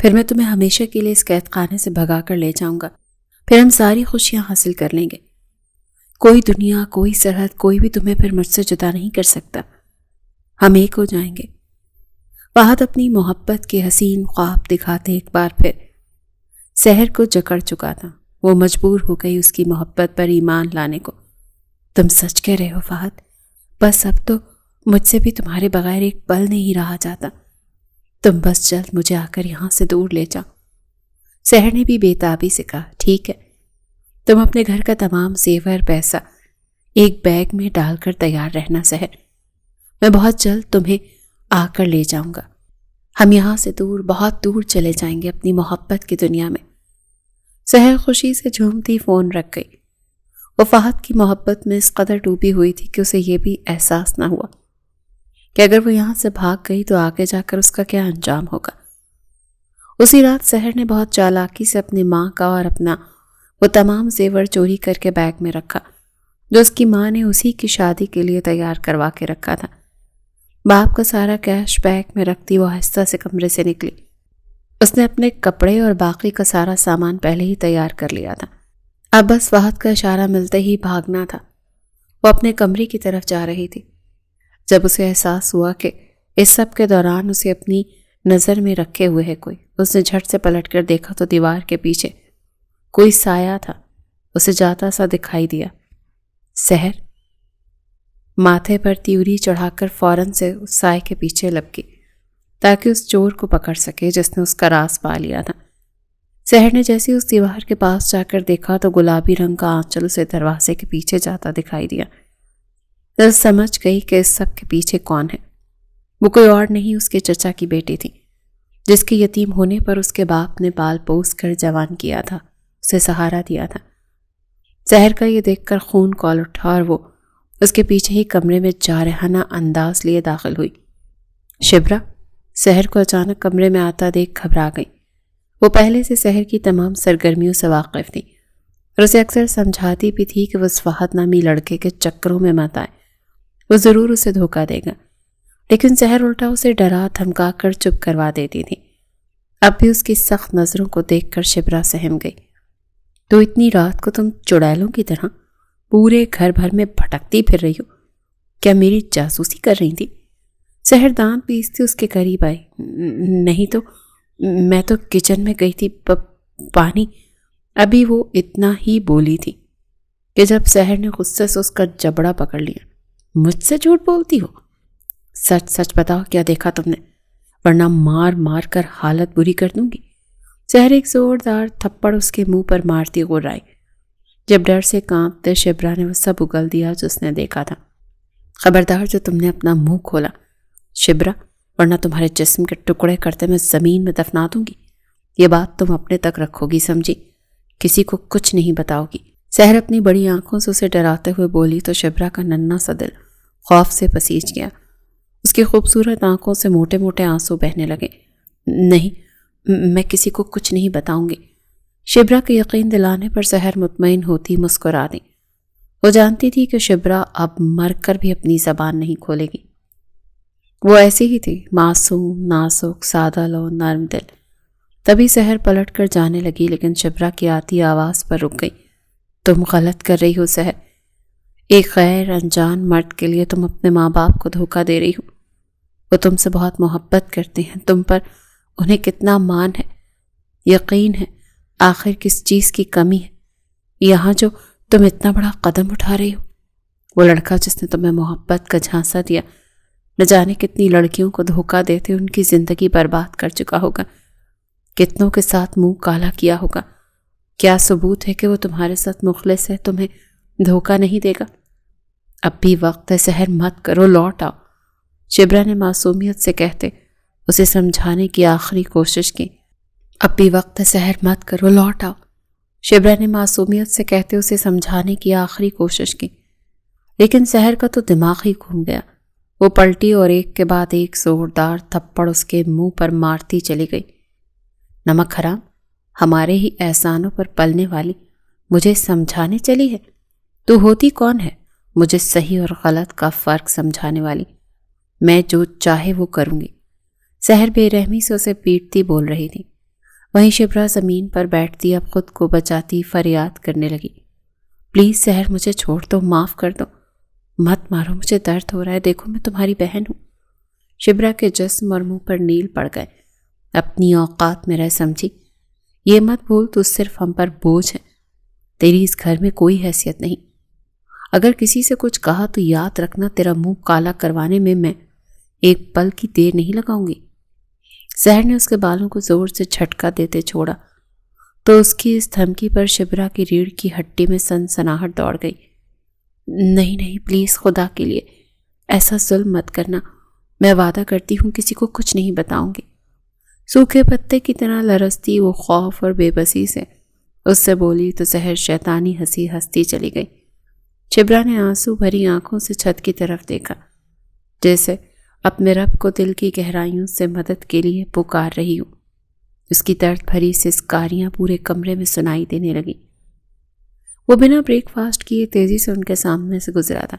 پھر میں تمہیں ہمیشہ کے لیے اس قید خانے سے بھگا کر لے جاؤں گا. پھر ہم ساری خوشیاں حاصل کر لیں گے. کوئی دنیا، کوئی سرحد، کوئی بھی تمہیں پھر مجھ سے جدا نہیں کر سکتا. ہم ایک ہو جائیں گے. فہد اپنی محبت کے حسین خواب دکھاتے ایک بار پھر سحر کو جکڑ چکا تھا. وہ مجبور ہو گئی اس کی محبت پر ایمان لانے کو. تم سچ کہہ رہے ہو فہد، بس اب تو مجھ سے بھی تمہارے بغیر ایک پل نہیں رہا جاتا. تم بس جلد مجھے آ کر یہاں سے دور لے جاؤ. سحر نے بھی بے تابی سے کہا، ٹھیک ہے، تم اپنے گھر کا تمام زیور پیسہ ایک بیگ میں ڈال کر تیار رہنا سحر. میں بہت جلد تمہیں آ کر لے جاؤں گا. ہم یہاں سے دور، بہت دور چلے جائیں گے اپنی محبت کی دنیا میں. سحر خوشی سے جھومتی فون رکھ گئی. وہ فہد کی محبت میں اس قدر ڈوبی ہوئی تھی کہ اسے یہ بھی احساس نہ ہوا کہ اگر وہ یہاں سے بھاگ گئی تو آگے جا کر اس کا کیا انجام ہوگا. اسی رات سحر نے بہت چالاکی سے اپنی ماں کا اور اپنا وہ تمام زیور چوری کر کے بیگ میں رکھا جو اس کی ماں نے اسی کی شادی کے لیے تیار کروا کے رکھا تھا. باپ کا سارا کیش بیگ میں رکھتی وہ آہستہ سے کمرے سے نکلی. اس نے اپنے کپڑے اور باقی کا سارا سامان پہلے ہی تیار کر لیا تھا. اب بس فہد کا اشارہ ملتے ہی بھاگنا تھا. وہ اپنے کمرے کی طرف جا رہی تھی جب اسے احساس ہوا کہ اس سب کے دوران اسے اپنی نظر میں رکھے ہوئے ہے کوئی. اس نے جھٹ سے پلٹ کر دیکھا تو دیوار کے پیچھے کوئی سایہ تھا. اسے جاتا سا دکھائی دیا. سحر ماتھے پر تیوری چڑھا کر فوراً سے اس سائے کے پیچھے لپکی تاکہ اس چور کو پکڑ سکے جس نے اس کا راز پا لیا تھا. سحر نے جیسے اس دیوار کے پاس جا کر دیکھا تو گلابی رنگ کا آنچل اسے دروازے کے پیچھے جاتا دکھائی دیا. دل سمجھ گئی کہ اس سب کے پیچھے کون ہے. وہ کوئی اور نہیں، اس کے چچا کی بیٹی تھی جس کے یتیم ہونے پر اس کے باپ نے پال پوس کر جوان کیا تھا، اسے سہارا دیا تھا. سحر کا یہ دیکھ کر خون کھول اٹھا اور وہ اس کے پیچھے ہی کمرے میں جارحانہ انداز لیے داخل ہوئی. شبرا سحر کو اچانک کمرے میں آتا دیکھ گھبرا گئی. وہ پہلے سے سحر کی تمام سرگرمیوں سے واقف تھی اور اسے اکثر سمجھاتی بھی تھی کہ وہ اس فہد نامی لڑکے کے چکروں میں مت آئے، وہ ضرور اسے دھوکہ دے گا. لیکن سحر الٹا اسے ڈرا دھمکا کر چپ کروا دیتی تھی. اب بھی اس کی سخت نظروں کو دیکھ کر شبرا سہم گئی. تو اتنی رات کو تم چڑیلوں کی طرح پورے گھر بھر میں بھٹکتی پھر رہی ہو؟ کیا میری جاسوسی کر رہی تھی؟ سحر دانت پیستی اس کے قریب آئی. نہیں تو میں تو کچن میں گئی تھی پانی. ابھی وہ اتنا ہی بولی تھی کہ جب سحر نے غصے سے اس کا جبڑا پکڑ لیا. مجھ سے جھوٹ بولتی ہو؟ سچ سچ بتاؤ کیا دیکھا تم نے، ورنہ مار مار کر حالت بری کر دوں گی. سحر ایک زوردار تھپڑ اس کے منہ پر مارتی غرائی. جب ڈر سے کانپتے شبرا نے وہ سب اگل دیا جو اس نے دیکھا تھا. خبردار جو تم نے اپنا منہ کھولا شبرا، ورنہ تمہارے جسم کے ٹکڑے کرتے میں زمین میں دفنا دوں گی. یہ بات تم اپنے تک رکھو گی، سمجھی؟ کسی کو کچھ نہیں بتاؤ گی. سحر اپنی بڑی آنکھوں سے اسے ڈراتے ہوئے بولی تو شبرا کا ننھا سا دل خوف سے پسیج گیا. اس کی خوبصورت آنکھوں سے موٹے موٹے آنسو بہنے لگے. نہیں، میں کسی کو کچھ نہیں بتاؤں گی. شبرا کے یقین دلانے پر سحر مطمئن ہوتی مسکرا دی. وہ جانتی تھی کہ شبرا اب مر کر بھی اپنی زبان نہیں کھولے گی. وہ ایسی ہی تھی، معصوم، نازک، سادہ لو، نرم دل. تبھی سحر پلٹ کر جانے لگی لیکن شبرا کی آتی آواز پر رک گئی. تم غلط کر رہی ہو سحر. ایک غیر انجان مرد کے لیے تم اپنے ماں باپ کو دھوکہ دے رہی ہو. وہ تم سے بہت محبت کرتے ہیں، تم پر انہیں کتنا مان ہے، یقین ہے. آخر کس چیز کی کمی ہے یہاں جو تم اتنا بڑا قدم اٹھا رہی ہو؟ وہ لڑکا جس نے تمہیں محبت کا جھانسا دیا نہ جانے کتنی لڑکیوں کو دھوکہ دیتے ان کی زندگی برباد کر چکا ہوگا، کتنوں کے ساتھ منہ کالا کیا ہوگا. کیا ثبوت ہے کہ وہ تمہارے ساتھ مخلص ہے، تمہیں دھوکہ نہیں دے گا؟ اب بھی وقت ہے سحر، مت کرو، لوٹ آؤ. شبرا نے معصومیت سے کہتے اسے سمجھانے کی آخری کوشش کی. اب بھی وقت ہے سحر، مت کرو، لوٹ آؤ. شبرا نے معصومیت سے کہتے اسے سمجھانے کی آخری کوشش کی. لیکن سحر کا تو دماغ ہی گھوم گیا. وہ پلٹی اور ایک کے بعد ایک زوردار تھپڑ اس کے منہ پر مارتی چلی گئی. نمک حرام، ہمارے ہی احسانوں پر پلنے والی مجھے سمجھانے چلی ہے؟ تو ہوتی کون ہے مجھے صحیح اور غلط کا فرق سمجھانے والی؟ میں جو چاہے وہ کروں گی. سحر بے رحمی سے اسے پیٹتی بول رہی تھی، وہیں شبرا زمین پر بیٹھتی اب خود کو بچاتی فریاد کرنے لگی، پلیز سحر مجھے چھوڑ دو، معاف کر دو، مت مارو، مجھے درد ہو رہا ہے، دیکھو میں تمہاری بہن ہوں۔ شبرا کے جسم اور منہ پر نیل پڑ گئے۔ اپنی اوقات میں رہ سمجھی، یہ مت بھول تو صرف ہم پر بوجھ ہے، تیری اس گھر میں کوئی حیثیت نہیں۔ اگر کسی سے کچھ کہا تو یاد رکھنا تیرا منہ کالا کروانے میں ایک پل کی دیر نہیں لگاؤں گی۔ سحر نے اس کے بالوں کو زور سے جھٹکا دیتے چھوڑا تو اس کی اس دھمکی پر شبرا کی ریڑھ کی ہڈی میں سنسناہٹ دوڑ گئی۔ نہیں نہیں، پلیز خدا کے لیے ایسا ظلم مت کرنا، میں وعدہ کرتی ہوں کسی کو کچھ نہیں بتاؤں گی۔ سوکھے پتے کی طرح لرزتی وہ خوف اور بے بسی سے اس سے بولی تو سحر شیطانی ہنسی ہنستی چلی گئی۔ شبرا نے آنسو بھری آنکھوں سے چھت کی طرف دیکھا، جیسے اپنے رب کو دل کی گہرائیوں سے مدد کے لیے پکار رہی ہوں۔ اس کی درد بھری سسکاریاں پورے کمرے میں سنائی دینے لگی۔ وہ بنا بریک فاسٹ کیے تیزی سے ان کے سامنے سے گزرا تھا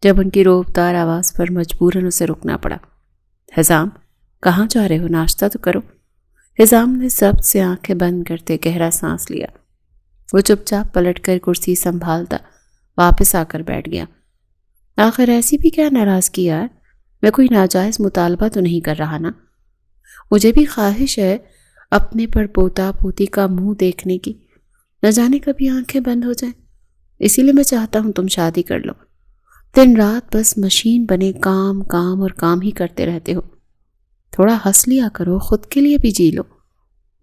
جب ان کی روبدار آواز پر مجبوراً اسے رکنا پڑا۔ حزام، کہاں جا رہے ہو؟ ناشتہ تو کرو۔ حزام نے ضبط سے آنکھیں بند کرتے گہرا سانس لیا۔ وہ چپ چاپ پلٹ کر کرسی سنبھالتا واپس آ کر بیٹھ گیا۔ آخر ایسی بھی کیا ناراضگی یار، میں کوئی ناجائز مطالبہ تو نہیں کر رہا نا؟ مجھے بھی خواہش ہے اپنے پر پوتا پوتی کا منہ دیکھنے کی، نہ جانے کبھی آنکھیں بند ہو جائیں، اسی لیے میں چاہتا ہوں تم شادی کر لو۔ دن رات بس مشین بنے کام کام اور کام ہی کرتے رہتے ہو، تھوڑا ہنس لیا کرو، خود کے لیے بھی جی لو۔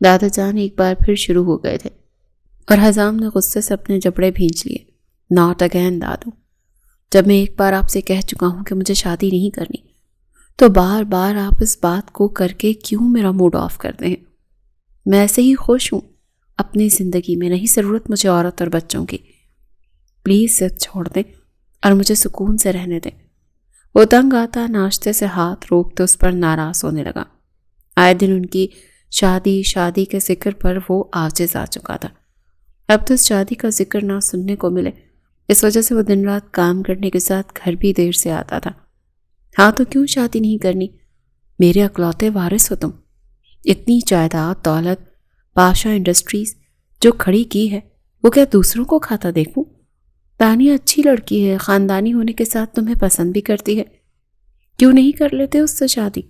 دادا جان ایک بار پھر شروع ہو گئے تھے اور حزام نے غصے سے اپنے جبڑے بھینچ لیے۔ ناٹ اگین دادو، جب میں ایک بار آپ سے کہہ چکا ہوں کہ مجھے شادی نہیں کرنی تو بار بار آپ اس بات کو کر کے کیوں میرا موڈ آف کرتے ہیں؟ میں ایسے ہی خوش ہوں اپنی زندگی میں، نہیں ضرورت مجھے عورت اور بچوں کی۔ پلیز ضد چھوڑ دیں اور مجھے سکون سے رہنے دیں۔ وہ تنگ آتا ناشتے سے ہاتھ روکتے اس پر ناراض ہونے لگا۔ آئے دن ان کی شادی کے ذکر پر وہ عاجز آ چکا تھا۔ اب تو اس شادی کا ذکر نہ سننے کو ملے، اس وجہ سے وہ دن رات کام کرنے کے ساتھ گھر بھی دیر سے آتا تھا۔ ہاں تو کیوں شادی نہیں کرنی؟ میرے اکلوتے وارث ہو تم۔ اتنی جائیداد، دولت، پاشا انڈسٹریز جو کھڑی کی ہے وہ کیا دوسروں کو کھاتا دیکھوں؟ تانیہ اچھی لڑکی ہے، خاندانی ہونے کے ساتھ تمہیں پسند بھی کرتی ہے، کیوں نہیں کر لیتے اس سے شادی؟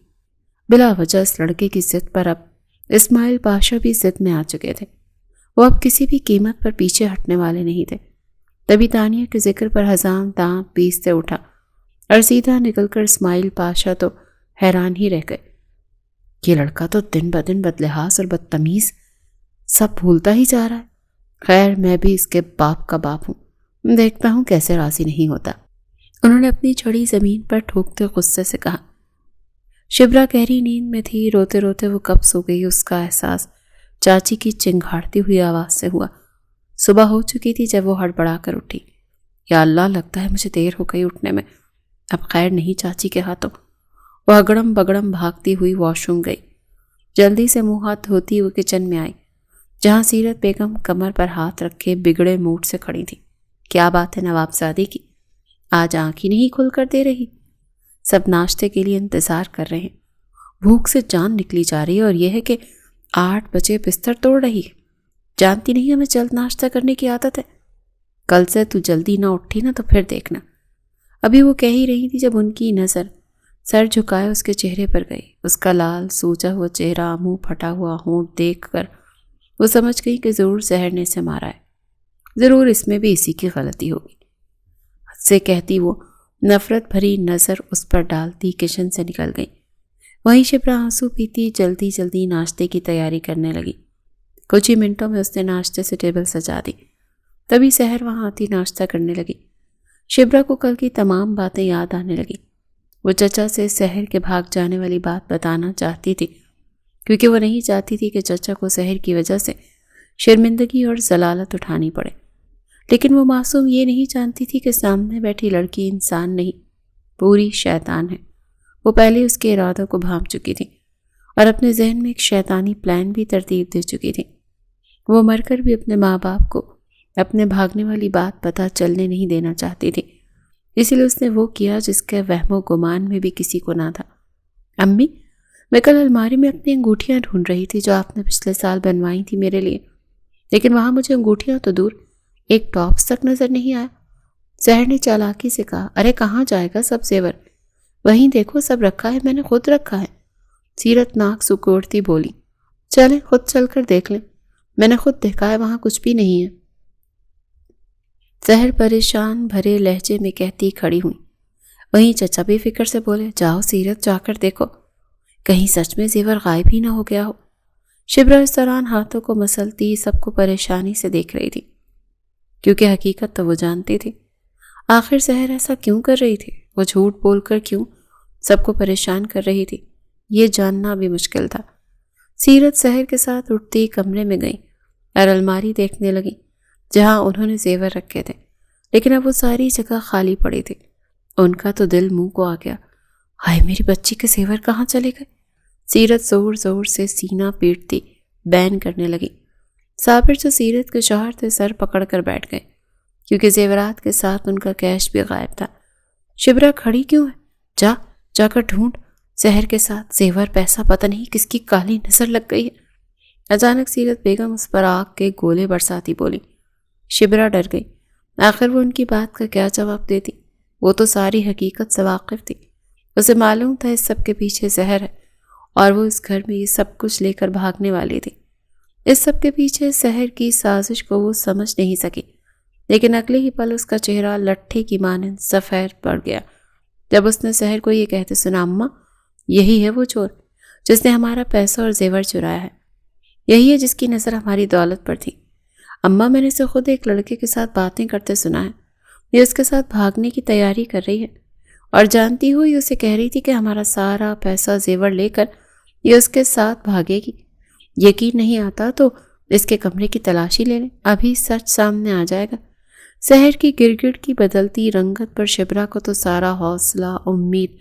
بلا وجہ اس لڑکے کی ضد پر اب اسماعیل پاشا بھی ضد میں آ چکے تھے۔ وہ اب کسی بھی قیمت پر پیچھے ہٹنے والے نہیں تھے۔ تبھی تانیہ کے ذکر پر حزام دانت پیستے اٹھا اور سیدھا نکل کر اسماعیل پاشا تو حیران ہی رہ گئے۔ یہ لڑکا تو دن بدن بدلحاظ اور بدتمیز سب بھولتا ہی جا رہا ہے۔ خیر میں بھی اس کے باپ کا باپ ہوں، دیکھتا ہوں کیسے راضی نہیں ہوتا۔ انہوں نے اپنی چھڑی زمین پر ٹھوکتے غصے سے کہا۔ شبرا گہری نیند میں تھی، روتے روتے وہ کب سو گئی اس کا احساس چاچی کی چنگھاڑتی ہوئی آواز سے ہوا۔ صبح ہو چکی تھی جب وہ ہڑبڑا کر اٹھی۔ یا اللہ، لگتا ہے مجھے دیر ہو گئی اٹھنے میں، اب خیر نہیں چاچی کے ہاتھوں۔ وہ اگڑم بگڑم بھاگتی ہوئی واش روم گئی، جلدی سے منہ ہاتھ دھوتی وہ کچن میں آئی جہاں سیرت بیگم کمر پر ہاتھ رکھے بگڑے موڈ سے کھڑی تھی۔ کیا بات ہے نواب زادی کی، آج آنکھ ہی نہیں کھل کر دے رہی؟ سب ناشتے کے لیے انتظار کر رہے ہیں، بھوک سے جان نکلی جا رہی ہے، اور یہ ہے کہ 8 بجے بستر توڑ رہی ہے۔ جانتی نہیں ہمیں جلد ناشتہ کرنے کی عادت ہے، کل سے تو جلدی نہ اٹھی نا تو پھر دیکھنا۔ ابھی وہ کہہ ہی رہی تھی جب ان کی نظر سر جھکائے اس کے چہرے پر گئی۔ اس کا لال سوجا ہوا چہرہ، منہ پھٹا ہوا ہونٹ دیکھ کر وہ سمجھ گئی کہ ضرور زہر نے اسے مارا ہے، ضرور اس میں بھی اسی کی غلطی ہوگی۔ حد سے کہتی وہ نفرت بھری نظر اس پر ڈالتی کچن سے نکل گئی۔ وہیں شبرا آنسو پیتی جلدی جلدی ناشتے کی تیاری کرنے لگی۔ کچھ ہی منٹوں میں اس نے ناشتے سے ٹیبل سجا دی۔ تبھی سحر وہاں آتی ناشتہ کرنے لگی۔ شبرا کو کل کی تمام باتیں یاد آنے لگی۔ وہ چچا سے سحر کے بھاگ جانے والی بات بتانا چاہتی تھی کیونکہ وہ نہیں چاہتی تھی کہ چچا کو سحر کی وجہ سے شرمندگی اور ضلالت اٹھانی پڑے، لیکن وہ معصوم یہ نہیں جانتی تھی کہ سامنے بیٹھی لڑکی انسان نہیں، پوری شیطان ہے۔ وہ پہلے اس کے ارادوں کو بھانپ چکی تھی اور اپنے ذہن میں ایک شیطانی پلان بھی ترتیب دے چکی تھی۔ وہ مر کر بھی اپنے ماں باپ کو اپنے بھاگنے والی بات پتہ چلنے نہیں دینا چاہتی تھی، اسی لیے اس نے وہ کیا جس کے وہم و گمان میں بھی کسی کو نہ تھا۔ امی، میں کل الماری میں اپنی انگوٹھیاں ڈھونڈ رہی تھی جو آپ نے پچھلے سال بنوائی تھی میرے لیے، لیکن وہاں مجھے انگوٹھیاں تو دور ایک ٹاپس تک نظر نہیں آیا۔ سحر نے چالاکی سے کہا، ارے کہاں جائے گا سب زیور، وہیں دیکھو سب رکھا ہے، میں نے خود رکھا ہے۔ سیرت ناک سکوڑتی بولی، چلیں خود چل کر دیکھ لیں، میں نے خود دیکھا ہے وہاں کچھ بھی نہیں ہے۔ سحر پریشان بھرے لہجے میں کہتی کھڑی ہوئی۔ وہیں چچا بھی فکر سے بولے، جاؤ سیرت جا کر دیکھو، کہیں سچ میں زیور غائب ہی نہ ہو گیا ہو۔ شبرا اس دوران ہاتھوں کو مسلتی سب کو پریشانی سے دیکھ رہی تھی، کیونکہ حقیقت تو وہ جانتی تھی۔ آخر سحر ایسا کیوں کر رہی تھی؟ وہ جھوٹ بول کر کیوں سب کو پریشان کر رہی تھی؟ یہ جاننا بھی مشکل تھا۔ سیرت سحر کے ساتھ اٹھتی کمرے میں گئی اور الماری دیکھنے لگی جہاں انہوں نے زیور رکھے تھے، لیکن اب وہ ساری جگہ خالی پڑی تھی۔ ان کا تو دل منہ کو آ گیا، ہائے میری بچی کے زیور کہاں چلے گئے؟ سیرت زور زور سے سینہ پیٹتی بین کرنے لگی۔ صابر جو سیرت کے شوہر تھے سر پکڑ کر بیٹھ گئے، کیونکہ زیورات کے ساتھ ان کا کیش بھی غائب تھا۔ شبرا کھڑی کیوں ہے؟ جا کر ڈھونڈ، سحر کے ساتھ زیور پیسہ پتہ نہیں کس کی کالی نظر لگ گئی ہے۔ اچانک سیرت بیگم اس پر آگ کے گولے برساتی بولی۔ شبرا ڈر گئی، آخر وہ ان کی بات کا کیا جواب دیتی؟ وہ تو ساری حقیقت سے واقف تھی، اسے معلوم تھا اس سب کے پیچھے زہر ہے، اور وہ اس گھر میں یہ سب کچھ لے کر بھاگنے والی تھی۔ اس سب کے پیچھے سحر کی سازش کو وہ سمجھ نہیں سکی، لیکن اگلے ہی پل اس کا چہرہ لٹھے کی مانند سفید پڑ گیا جب اس نے سحر کو یہ کہتے سنا، اماں یہی ہے وہ چور جس نے ہمارا پیسہ اور زیور چرایا ہے، یہی ہے جس کی نظر ہماری دولت پر تھی۔ اماں میں نے اسے خود ایک لڑکے کے ساتھ باتیں کرتے سنا ہے، یہ اس کے ساتھ بھاگنے کی تیاری کر رہی ہے، اور جانتی ہوئی اسے کہہ رہی تھی کہ ہمارا سارا پیسہ زیور لے کر یہ اس کے ساتھ بھاگے گی۔ یقین نہیں آتا تو اس کے کمرے کی تلاشی لے لیں، ابھی سچ سامنے آ جائے گا۔ سحر کی گرگڑ کی بدلتی رنگت پر شبرا کو تو سارا حوصلہ، امید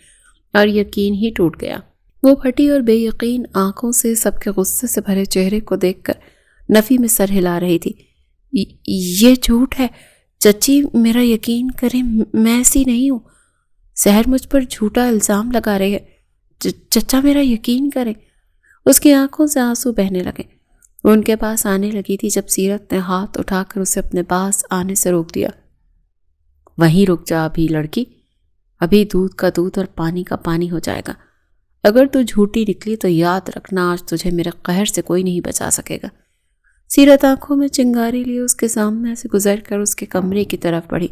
اور یقین ہی ٹوٹ گیا۔ وہ پھٹی اور بے یقین آنکھوں سے سب کے غصے سے بھرے چہرے کو دیکھ کر نفی میں سر ہلا رہی تھی۔ یہ جھوٹ ہے چچی، میرا یقین کریں، میں ایسی نہیں ہوں۔ سحر مجھ پر جھوٹا الزام لگا رہی ہے، چچا میرا یقین کریں۔ اس کی آنکھوں سے آنسو بہنے لگے۔ وہ ان کے پاس آنے لگی تھی جب سیرت نے ہاتھ اٹھا کر اسے اپنے پاس آنے سے روک دیا۔ وہیں رک جا ابھی لڑکی، ابھی دودھ کا دودھ اور پانی کا پانی ہو جائے گا۔ اگر تو جھوٹی نکلی تو یاد رکھنا آج تجھے میرے قہر سے کوئی نہیں بچا سکے گا۔ سیرت آنکھوں میں چنگاری لیے اس کے سامنے سے گزر کر اس کے کمرے کی طرف بڑھی۔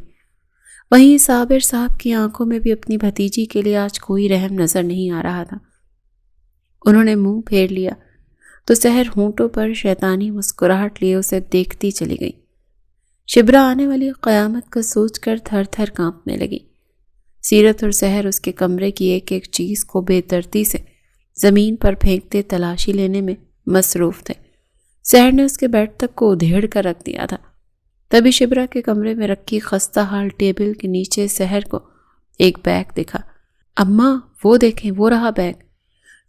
وہیں صابر صاحب کی آنکھوں میں بھی اپنی بھتیجی کے لیے آج کوئی رحم نظر نہیں آ رہا تھا۔ انہوں نے منہ پھیر لیا تو سحر ہونٹوں پر شیطانی مسکراہٹ لیے اسے دیکھتی چلی گئی۔ شبرا آنے والی قیامت کا سوچ کر تھر تھر کانپنے لگی۔ سیرت اور سحر اس کے کمرے کی ایک ایک چیز کو بے دردی سے زمین پر پھینکتے تلاشی لینے میں مصروف تھے۔ سحر نے اس کے بیڈ تک کو ادھیڑ کر رکھ دیا تھا۔ تبھی شبرا کے کمرے میں رکھی خستہ حال ٹیبل کے نیچے سحر کو ایک بیگ دکھا۔ اماں وہ دیکھیں، وہ رہا بیگ۔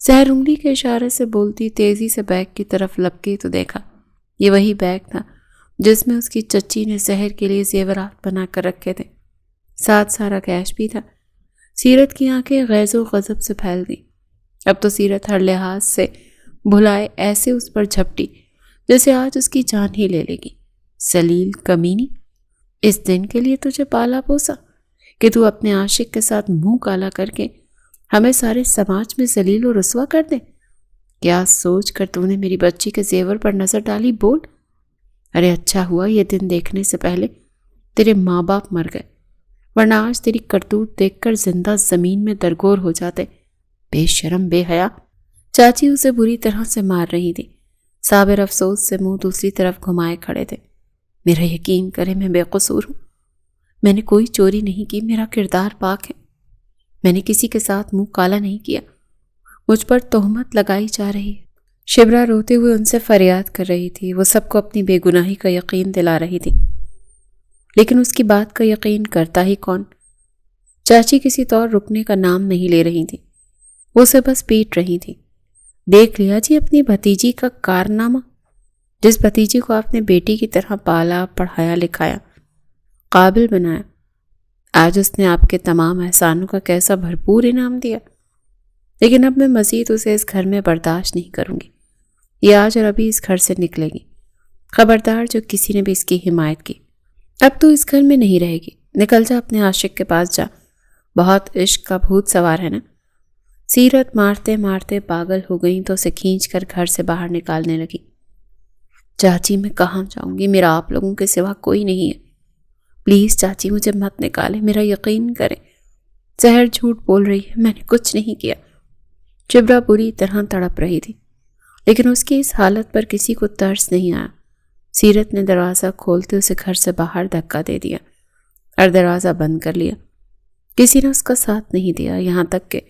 سحر انگلی کے اشارے سے بولتی تیزی سے بیگ کی طرف لپکی تو دیکھا یہ وہی بیگ تھا جس میں اس کی چچی نے سحر کے لیے زیورات بنا کر رکھے تھے، ساتھ سارا کیش بھی تھا۔ سیرت کی آنکھیں غیظ و غضب سے پھیل گئی۔ اب تو سیرت ہر لحاظ سے بھلائے ایسے اس پر جھپٹی جیسے آج اس کی جان ہی لے لے گی۔ ذلیل کمینی، اس دن کے لیے تجھے پالا پوسا کہ تو اپنے عاشق کے ساتھ منہ کالا کر کے ہمیں سارے سماج میں ذلیل و رسوا کر دے۔ کیا سوچ کر تو نے میری بچی کے زیور پر نظر ڈالی؟ بول۔ ارے اچھا ہوا یہ دن دیکھنے سے پہلے تیرے ماں باپ مر گئے، ورنہ آج تیری کرتوت دیکھ کر زندہ زمین میں درگور ہو جاتے۔ بے شرم، بے حیا۔ چاچی اسے بری طرح سے مار رہی تھی۔ صابر افسوس سے منہ دوسری طرف گھمائے کھڑے تھے۔ میرا یقین کرے میں بے قصور ہوں، میں نے کوئی چوری نہیں کی، میرا کردار پاک ہے، میں نے کسی کے ساتھ منہ کالا نہیں کیا، مجھ پر تہمت لگائی جا رہی ہے۔ شبرا روتے ہوئے ان سے فریاد کر رہی تھی، وہ سب کو اپنی بے گناہی کا یقین دلا رہی تھی، لیکن اس کی بات کا یقین کرتا ہی کون؟ چاچی کسی طور رکنے کا نام نہیں لے رہی تھی، وہ اسے بس پیٹ رہی تھی۔ دیکھ لیا جی اپنی بھتیجی کا کارنامہ، جس بھتیجی کو آپ نے بیٹی کی طرح پالا، پڑھایا، لکھایا، قابل بنایا، آج اس نے آپ کے تمام احسانوں کا کیسا بھرپور انعام دیا۔ لیکن اب میں مزید اسے اس گھر میں برداشت نہیں کروں گی. یہ آج اور ابھی اس گھر سے نکلے گی. خبردار جو کسی نے بھی اس کی حمایت کی. اب تو اس گھر میں نہیں رہے گی. نکل جا اپنے عاشق کے پاس جا. بہت عشق کا بھوت سوار ہے نا. سیرت مارتے مارتے پاگل ہو گئی تو اسے کھینچ کر گھر سے باہر نکالنے لگی. چاچی میں کہاں جاؤں گی؟ میرا آپ لوگوں کے سوا کوئی نہیں ہے. پلیز چاچی مجھے مت نکالے. میرا یقین کریں. سحر جھوٹ بول رہی ہے. میں نے کچھ نہیں کیا. شبرا بری طرح تڑپ رہی تھی لیکن اس کی اس حالت پر کسی کو ترس نہیں آیا. سیرت نے دروازہ کھولتے اسے گھر سے باہر دھکا دے دیا اور دروازہ بند کر لیا. کسی نے اس کا ساتھ نہیں دیا، یہاں تک کہ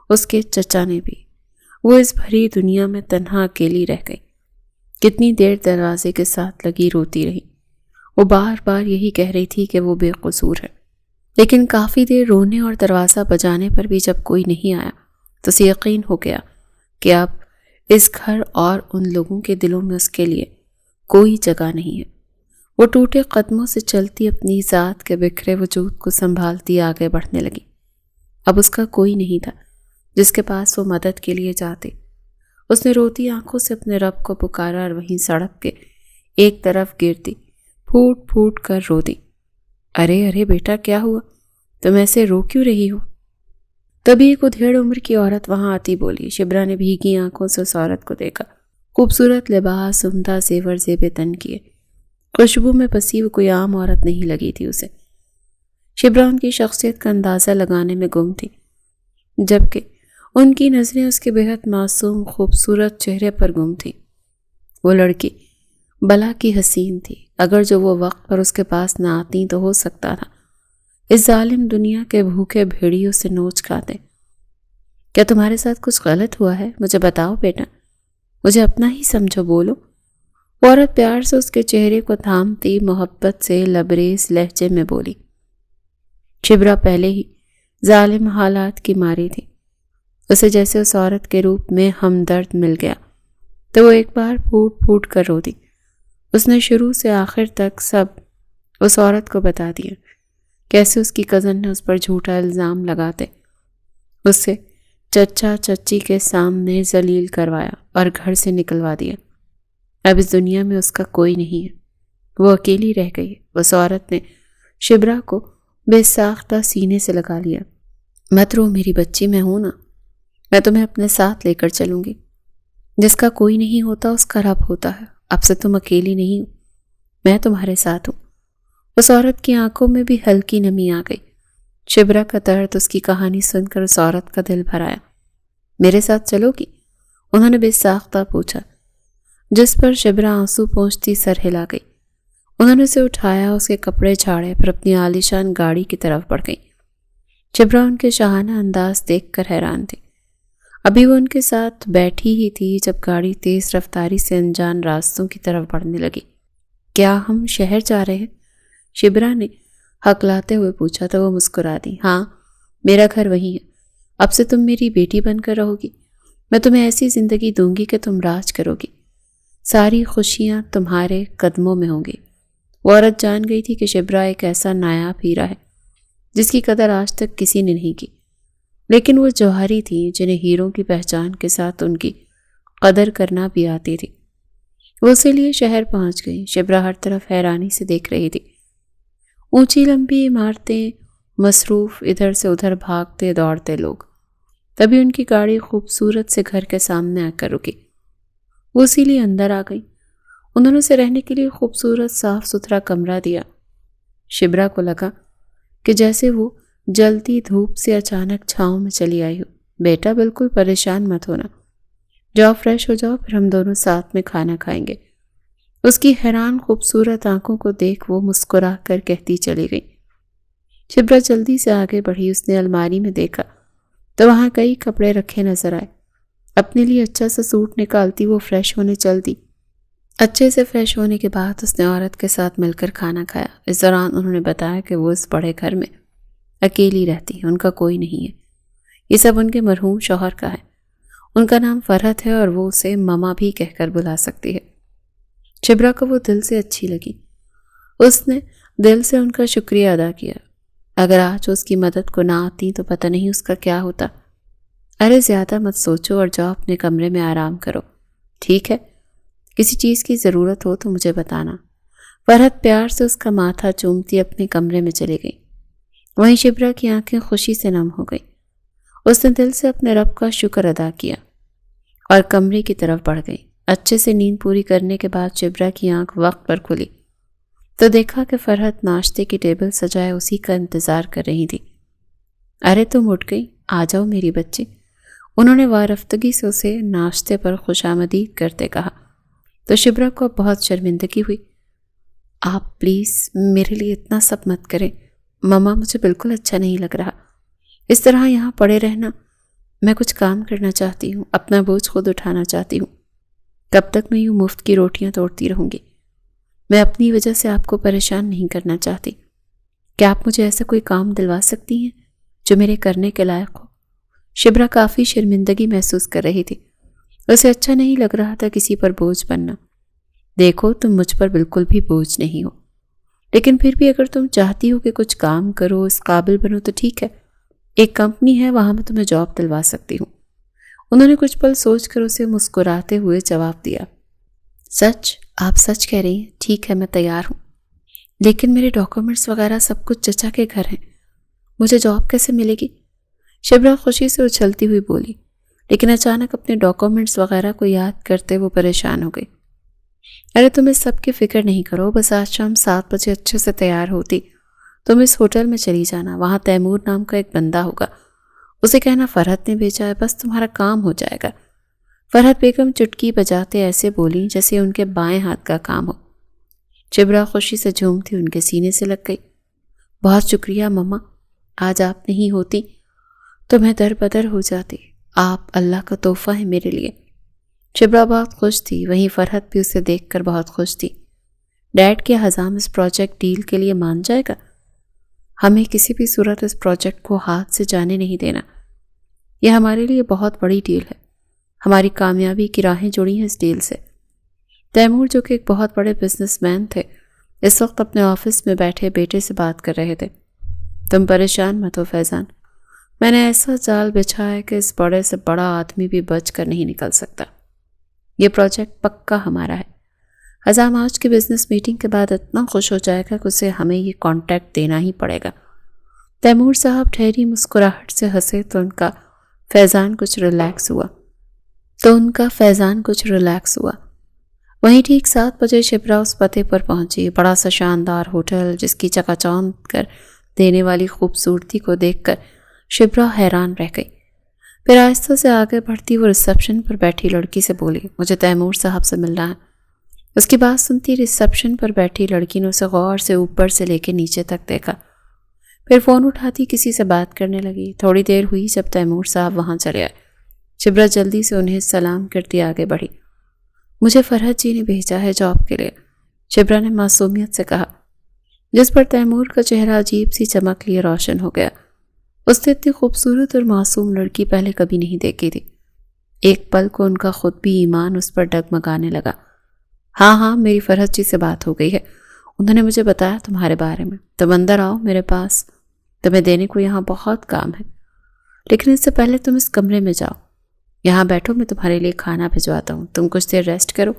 اس کے چچا نے بھی. وہ اس بھری دنیا میں تنہا اکیلی رہ گئی. کتنی دیر دروازے کے ساتھ لگی روتی رہی. وہ بار بار یہی کہہ رہی تھی کہ وہ بے قصور ہے، لیکن کافی دیر رونے اور دروازہ بجانے پر بھی جب کوئی نہیں آیا تو اسے یقین ہو گیا کہ اب اس گھر اور ان لوگوں کے دلوں میں اس کے لیے کوئی جگہ نہیں ہے. وہ ٹوٹے قدموں سے چلتی اپنی ذات کے بکھرے وجود کو سنبھالتی آگے بڑھنے لگی. اب اس کا کوئی نہیں تھا جس کے پاس وہ مدد کے لیے جاتی. اس نے روتی آنکھوں سے اپنے رب کو پکارا اور وہیں سڑک کے ایک طرف گرتی پھوٹ پھوٹ کر رو دی. ارے ارے بیٹا، کیا ہوا؟ تم ایسے رو کیوں رہی ہو؟ تبھی ایک ادھیڑ عمر کی عورت وہاں آتی بولی. شبرا نے بھیگی آنکھوں سے اس عورت کو دیکھا. خوبصورت لباس، عمدہ زیور زیب تن کیے، خوشبو میں پسی وہ کوئی عام عورت نہیں لگی تھی اسے. شبرا ان کی شخصیت کا اندازہ لگانے میں گم تھی، جبکہ ان کی نظریں اس کے بہت معصوم خوبصورت چہرے پر گم تھی. وہ لڑکی بلا کی حسین تھی. اگر جو وہ وقت پر اس کے پاس نہ آتی تو ہو سکتا تھا اس ظالم دنیا کے بھوکے بھیڑیوں سے نوچ کھاتے. کیا تمہارے ساتھ کچھ غلط ہوا ہے؟ مجھے بتاؤ بیٹا، مجھے اپنا ہی سمجھو، بولو. عورت پیار سے اس کے چہرے کو تھامتی محبت سے لبریز لہجے میں بولی. شبرا پہلے ہی ظالم حالات کی ماری تھی. اسے جیسے اس عورت کے روپ میں ہمدرد مل گیا تو وہ ایک بار پھوٹ پھوٹ کر رو دی. اس نے شروع سے آخر تک سب اس عورت کو بتا دیا. کیسے اس کی کزن نے اس پر جھوٹا الزام لگاتے اس سے چچا چچی کے سامنے ذلیل کروایا اور گھر سے نکلوا دیا. اب اس دنیا میں اس کا کوئی نہیں ہے. وہ اکیلی رہ گئی. اس عورت نے شبرا کو بے ساختہ سینے سے لگا لیا. مت رو میری بچی، میں ہوں نا، میں تمہیں اپنے ساتھ لے کر چلوں گی. جس کا کوئی نہیں ہوتا اس کا رب ہوتا ہے. اب سے تم اکیلی نہیں ہو، میں تمہارے ساتھ ہوں. اس عورت کی آنکھوں میں بھی ہلکی نمی آ گئی. شبرا کا درد اس کی کہانی سن کر اس عورت کا دل بھر آیا. میرے ساتھ چلو گی؟ انہوں نے بے ساختہ پوچھا، جس پر شبرا آنسو پہنچتی سر ہلا گئی. انہوں نے اسے اٹھایا، اس کے کپڑے جھاڑے، پھر اپنی عالیشان گاڑی کی طرف بڑھ گئی. شبرا ان کے شاہانہ انداز دیکھ کر حیران تھی. ابھی وہ ان کے ساتھ بیٹھی ہی تھی جب گاڑی تیز رفتاری سے انجان راستوں کی طرف بڑھنے لگی. کیا ہم شہر جا رہے ہیں؟ شبرا نے ہکلاتے ہوئے پوچھا تو وہ مسکرا دی. ہاں، میرا گھر وہیں ہے. اب سے تم میری بیٹی بن کر رہو گی. میں تمہیں ایسی زندگی دوں گی کہ تم راج کرو گی. ساری خوشیاں تمہارے قدموں میں ہوں گی. وہ عورت جان گئی تھی کہ شبرا ایک ایسا نایاب ہیرا ہے جس کی قدر آج تک کسی نے نہیں کی. لیکن وہ جوہری تھی جنہیں ہیروں کی پہچان کے ساتھ ان کی قدر کرنا بھی آتی تھی. وہ اسی لیے شہر پہنچ گئی. شبرا ہر طرف حیرانی سے دیکھ رہی تھی. اونچی لمبی عمارتیں، مصروف ادھر سے ادھر بھاگتے دوڑتے لوگ. تبھی ان کی گاڑی خوبصورت سے گھر کے سامنے آ کر رکی. وہ اسی لیے اندر آ گئی. انہوں نے اسے رہنے کے لیے خوبصورت صاف ستھرا کمرہ دیا. شبرا کو لگا کہ جیسے وہ جلتی دھوپ سے اچانک چھاؤں میں چلی آئی ہو. بیٹا بالکل پریشان مت ہونا، جاؤ فریش ہو جاؤ، پھر ہم دونوں ساتھ میں کھانا کھائیں گے. اس کی حیران خوبصورت آنکھوں کو دیکھ وہ مسکرا کر کہتی چلی گئی. شبرا جلدی سے آگے بڑھی. اس نے الماری میں دیکھا تو وہاں کئی کپڑے رکھے نظر آئے. اپنے لیے اچھا سا سوٹ نکالتی وہ فریش ہونے چل دی. اچھے سے فریش ہونے کے بعد اس نے عورت کے ساتھ مل کر کھانا کھایا. اس دوران انہوں نے بتایا کہ وہ اس بڑے گھر میں اکیلی رہتی ہے، ان کا کوئی نہیں ہے. یہ سب ان کے مرحوم شوہر کا ہے. ان کا نام فرحت ہے اور وہ اسے مما بھی کہہ کر بلا سکتی ہے. شبرا کو وہ دل سے اچھی لگی. اس نے دل سے ان کا شکریہ ادا کیا. اگر آج اس کی مدد کو نہ آتی تو پتہ نہیں اس کا کیا ہوتا. ارے زیادہ مت سوچو اور جاؤ اپنے کمرے میں آرام کرو، ٹھیک ہے؟ کسی چیز کی ضرورت ہو تو مجھے بتانا۔ فرحت پیار سے اس کا ماتھا چومتی اپنے کمرے میں چلی گئی۔ وہیں شبرا کی آنکھیں خوشی سے نم ہو گئی۔ اس نے دل سے اپنے رب کا شکر ادا کیا اور کمرے کی طرف بڑھ گئی۔ اچھے سے نیند پوری کرنے کے بعد شبرا کی آنکھ وقت پر کھلی تو دیکھا کہ فرحت ناشتے کی ٹیبل سجائے اسی کا انتظار کر رہی تھی۔ ارے تم اٹھ گئی، آ جاؤ میری بچی، انہوں نے وارفتگی سے اسے ناشتے پر خوش آمدید کرتے کہا تو شبرا کو بہت شرمندگی ہوئی۔ آپ پلیز میرے لیے اتنا سب مت کریں، ماما مجھے بالکل اچھا نہیں لگ رہا اس طرح یہاں پڑے رہنا۔ میں کچھ کام کرنا چاہتی ہوں، اپنا بوجھ خود اٹھانا چاہتی ہوں۔ کب تک میں یوں مفت کی روٹیاں توڑتی رہوں گی؟ میں اپنی وجہ سے آپ کو پریشان نہیں کرنا چاہتی۔ کیا آپ مجھے ایسا کوئی کام دلوا سکتی ہیں جو میرے کرنے کے لائق ہو؟ شبرا کافی شرمندگی محسوس کر رہی تھی۔ اسے اچھا نہیں لگ رہا تھا کسی پر بوجھ بننا۔ دیکھو تم مجھ پر بالکل بھی بوجھ نہیں ہو، لیکن پھر بھی اگر تم چاہتی ہو کہ کچھ کام کرو، اس قابل بنو تو ٹھیک ہے، ایک کمپنی ہے وہاں میں تمہیں جاب دلوا سکتی ہوں۔ انہوں نے کچھ پل سوچ کر اسے مسکراتے ہوئے جواب دیا۔ سچ؟ آپ سچ کہہ رہی ہیں؟ ٹھیک ہے میں تیار ہوں، لیکن میرے ڈاکومنٹس وغیرہ سب کچھ چچا کے گھر ہیں، مجھے جاب کیسے ملے گی؟ شبرا خوشی سے اچھلتی ہوئی بولی، لیکن اچانک اپنے ڈاکومنٹس وغیرہ کو یاد کرتے وہ پریشان ہو گئی۔ ارے تم اس سب کی فکر نہیں کرو، بس آج شام 7 بجے اچھے سے تیار ہوتی تم اس ہوٹل میں چلی جانا، وہاں تیمور نام کا ایک بندہ ہوگا، اسے کہنا فرحت نے بھیجا ہے، بس تمہارا کام ہو جائے گا۔ فرحت بیگم چٹکی بجاتے ایسے بولیں جیسے ان کے بائیں ہاتھ کا کام ہو۔ شبرا خوشی سے جھومتی ان کے سینے سے لگ گئی۔ بہت شکریہ مما، آج آپ نہیں ہوتی تو میں در بدر ہو جاتی، آپ اللہ کا تحفہ ہے میرے لیے۔ شبرا بہت خوش تھی، وہیں فرحت بھی اسے دیکھ کر بہت خوش تھی۔ ڈیڈ کے حزام اس پروجیکٹ ڈیل کے لیے مان جائے گا؟ ہمیں کسی بھی صورت اس پروجیکٹ کو ہاتھ سے جانے نہیں دینا، یہ ہمارے لیے بہت بڑی ڈیل ہے، ہماری کامیابی کی راہیں جڑی ہیں اس ڈیل سے۔ تیمور جو کہ ایک بہت بڑے بزنس مین تھے، اس وقت اپنے آفس میں بیٹھے بیٹے سے بات کر رہے تھے۔ تم پریشان مت ہو فیضان، میں نے ایسا جال بچھا ہے کہ اس بڑے سے بڑا آدمی بھی بچ کر نہیں نکل سکتا، یہ پروجیکٹ پکا ہمارا ہے۔ حزام آج کی بزنس میٹنگ کے بعد اتنا خوش ہو جائے گا کہ اسے ہمیں یہ کانٹیکٹ دینا ہی پڑے گا۔ تیمور صاحب ٹھہری مسکراہٹ سے ہنسے تو ان کا فیضان کچھ ریلیکس ہوا۔ وہیں ٹھیک 7 بجے شبرا اس پتے پر پہنچی، بڑا سا شاندار ہوٹل جس کی چکا چوندھ کر دینے والی خوبصورتی کو دیکھ کر شبرا حیران رہ گئی۔ پھر آہستہ سے آگے بڑھتی وہ ریسپشن پر بیٹھی لڑکی سے بولی، مجھے تیمور صاحب سے ملنا ہے۔ اس کی بات سنتی ریسپشن پر بیٹھی لڑکی نے اسے غور سے اوپر سے لے کے نیچے تک دیکھا، پھر فون اٹھاتی کسی سے بات کرنے لگی۔ تھوڑی دیر ہوئی جب تیمور صاحب وہاں چلے آئے۔ شبرا جلدی سے انہیں سلام کرتی آگے بڑھی۔ مجھے فرحت جی نے بھیجا ہے جاب کے لیے، شبرا نے معصومیت سے کہا، جس پر تیمور کا چہرہ عجیب سی چمک لیے روشن ہو گیا۔ اس نے اتنی خوبصورت اور معصوم لڑکی پہلے کبھی نہیں دیکھی تھی۔ ایک پل کو ان کا خود بھی ایمان اس پر ڈگمگانے لگا۔ ہاں میری فرحت جی سے بات ہو گئی ہے، انہوں نے مجھے بتایا تمہارے بارے میں، تم اندر آؤ میرے پاس، تمہیں دینے کو یہاں بہت کام ہے، لیکن اس سے پہلے تم اس کمرے میں جاؤ، یہاں بیٹھو، میں تمہارے لیے کھانا بھجواتا ہوں، تم کچھ دیر ریسٹ کرو،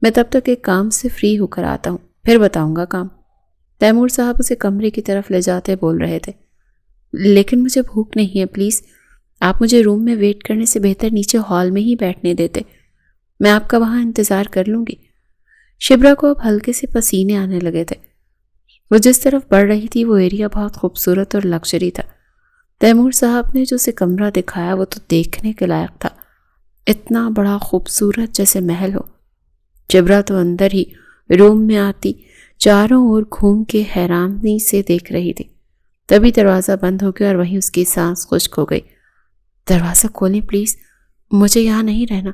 میں تب تک ایک کام سے فری ہو کر آتا ہوں، پھر بتاؤں گا کام۔ تیمور صاحب اسے کمرے کی طرف لے جاتے بول رہے تھے، لیکن مجھے بھوک نہیں ہے، پلیز آپ مجھے روم میں ویٹ کرنے سے بہتر نیچے ہال میں ہی بیٹھنے دیتے، میں آپ کا وہاں انتظار کر لوں گی۔ شبرا کو اب ہلکے سے پسینے آنے لگے تھے۔ وہ جس طرف بڑھ رہی تھی وہ ایریا بہت خوبصورت اور لگژری تھا۔ تیمور صاحب نے جو اسے کمرہ دکھایا وہ تو دیکھنے کے لائق تھا، اتنا بڑا خوبصورت جیسے محل ہو۔ شبرا تو اندر ہی روم میں آتی چاروں اور گھوم کے حیرانی سے دیکھ رہی تھی۔ تبھی دروازہ بند ہو گیا اور وہیں اس کی سانس خشک ہو گئی۔ دروازہ کھولیں پلیز، مجھے یہاں نہیں رہنا،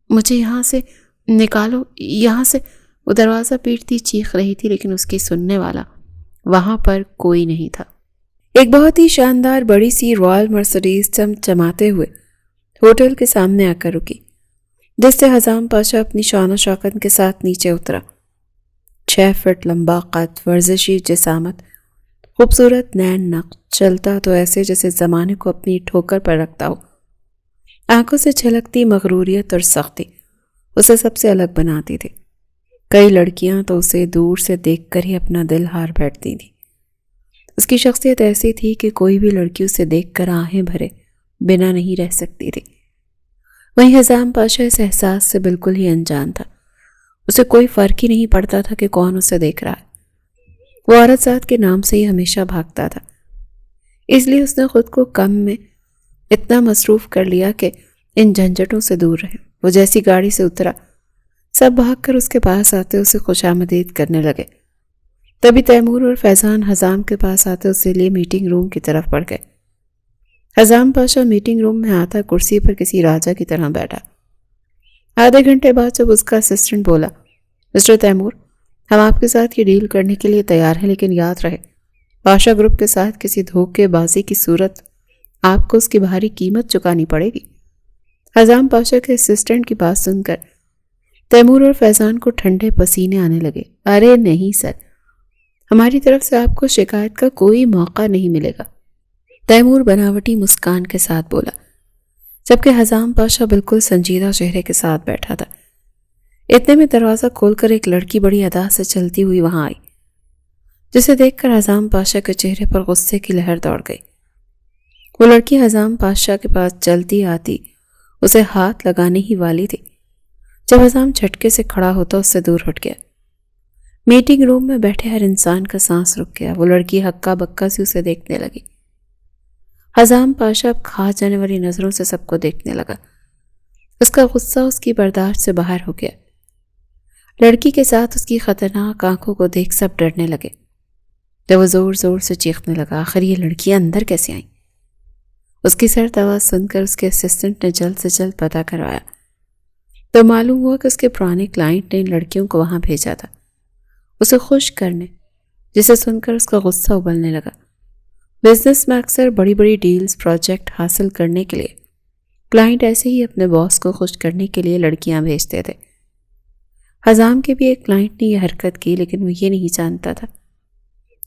مجھے یہاں سے نکالو، یہاں سے۔ وہ دروازہ پیٹتی چیخ رہی تھی لیکن اس کی سننے والا وہاں پر کوئی نہیں تھا۔ ایک بہت ہی شاندار بڑی سی رائل مرسیڈیز چمچماتے ہوئے ہوٹل کے سامنے آ کر رکی، جس سے حزام پاشا اپنی شان و شوکت کے ساتھ نیچے اترا۔ 6 فٹ لمبا قد، ورزشی جسامت، خوبصورت نین نقش، چلتا تو ایسے جیسے زمانے کو اپنی ٹھوکر پر رکھتا ہو۔ آنکھوں سے چھلکتی مغروریت اور سختی اسے سب سے الگ بناتی تھی۔ کئی لڑکیاں تو اسے دور سے دیکھ کر ہی اپنا دل ہار بیٹھتی تھیں۔ اس کی شخصیت ایسی تھی کہ کوئی بھی لڑکی اسے دیکھ کر آہیں بھرے بنا نہیں رہ سکتی تھی۔ وہیں حزام پاشا اس احساس سے بالکل ہی انجان تھا۔ اسے کوئی فرق ہی نہیں پڑتا تھا کہ کون اسے دیکھ رہا ہے۔ وہ عورت ذات کے نام سے ہی ہمیشہ بھاگتا تھا، اس لیے اس نے خود کو کم میں اتنا مصروف کر لیا کہ ان جھنجھٹوں سے دور رہے۔ وہ جیسی گاڑی سے اترا، سب بھاگ کر اس کے پاس آتے اسے خوش آمدید کرنے لگے۔ تبھی تیمور اور فیضان حزام کے پاس آتے اسے لیے میٹنگ روم کی طرف بڑھ گئے۔ حزام پاشا میٹنگ روم میں آتا کرسی پر کسی راجا کی طرح بیٹھا۔ آدھے گھنٹے بعد جب اس کا اسسٹنٹ بولا، مسٹر تیمور، ہم آپ کے ساتھ یہ ڈیل کرنے کے لیے تیار ہیں، لیکن یاد رہے پاشا گروپ کے ساتھ کسی دھوکے بازی کی صورت آپ کو اس کی بھاری قیمت چکانی پڑے گی۔ حزام پاشا کے اسسٹنٹ کی بات سن کر تیمور اور فیضان کو ٹھنڈے پسینے آنے لگے۔ ارے نہیں سر، ہماری طرف سے آپ کو شکایت کا کوئی موقع نہیں ملے گا، تیمور بناوٹی مسکان کے ساتھ بولا، جبکہ حزام پاشا بالکل سنجیدہ چہرے کے ساتھ بیٹھا تھا۔ اتنے میں دروازہ کھول کر ایک لڑکی بڑی ادا سے چلتی ہوئی وہاں آئی، جسے دیکھ کر حزام پاشا کے چہرے پر غصے کی لہر دوڑ گئی۔ وہ لڑکی حزام پاشا کے پاس چلتی آتی اسے ہاتھ لگانے ہی والی تھی جب حزام جھٹکے سے کھڑا ہوتا اس سے دور ہٹ گیا۔ میٹنگ روم میں بیٹھے ہر انسان کا سانس رک گیا۔ وہ لڑکی ہکا بکا سی اسے دیکھنے لگی۔ حزام پاشا اب کھا جانے والی نظروں سے سب کو دیکھنے لگا۔ اس کا غصہ اس کی برداشت سے باہر ہو گیا۔ لڑکی کے ساتھ اس کی خطرناک آنکھوں کو دیکھ سب ڈرنے لگے۔ جب وہ زور زور سے چیخنے لگا، آخر یہ لڑکیاں اندر کیسے آئیں؟ اس کی سرد آواز سن کر اس کے اسسٹنٹ نے جلد سے جلد پتہ کروایا تو معلوم ہوا کہ اس کے پرانے کلائنٹ نے ان لڑکیوں کو وہاں بھیجا تھا اسے خوش کرنے، جسے سن کر اس کا غصہ ابلنے لگا۔ بزنس میں اکثر بڑی بڑی ڈیلز پروجیکٹ حاصل کرنے کے لیے کلائنٹ ایسے ہی اپنے باس کو خوش کرنے کے لیے لڑکیاں بھیجتے تھے۔ حزام کے بھی ایک کلائنٹ نے یہ حرکت کی، لیکن وہ یہ نہیں جانتا تھا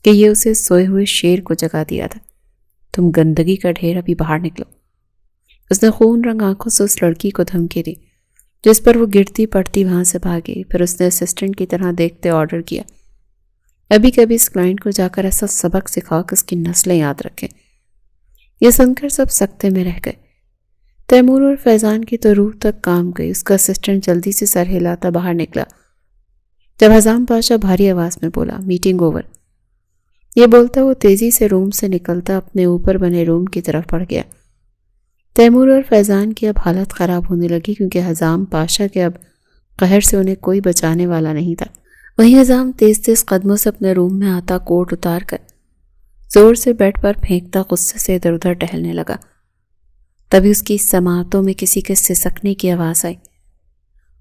کہ یہ اسے سوئے ہوئے شیر کو جگا دیا تھا۔ تم گندگی کا ڈھیر، ابھی باہر نکلو۔ اس نے خون رنگ آنکھوں سے اس لڑکی کو دھمکی دی، جس پر وہ گرتی پڑتی وہاں سے بھاگی۔ پھر اس نے اسسٹنٹ کی طرح دیکھتے آرڈر کیا، ابھی کبھی اس کلائنٹ کو جا کر ایسا سبق سکھاؤ کہ اس کی نسلیں یاد رکھیں۔ یہ سن کر سب سکتے میں رہ گئے۔ تیمور اور فیضان کی تو روح تک کام گئی۔ اس کا اسسٹنٹ جلدی سے سر ہلاتا باہر نکلا جب حزام پاشا بھاری آواز میں بولا، میٹنگ اوور۔ یہ بولتا وہ تیزی سے روم سے نکلتا اپنے اوپر بنے روم کی طرف بڑھ گیا۔ تیمور اور فیضان کی اب حالت خراب ہونے لگی، کیونکہ حزام پاشا کے اب قہر سے انہیں کوئی بچانے والا نہیں تھا۔ وہیں حزام تیز تیز قدموں سے اپنے روم میں آتا، کوٹ اتار کر زور سے بیڈ پر پھینکتا غصے سے ادھر ادھر ٹہلنے لگا۔ تبھی اس کی سماعتوں میں کسی کے سسکنے کی آواز آئی۔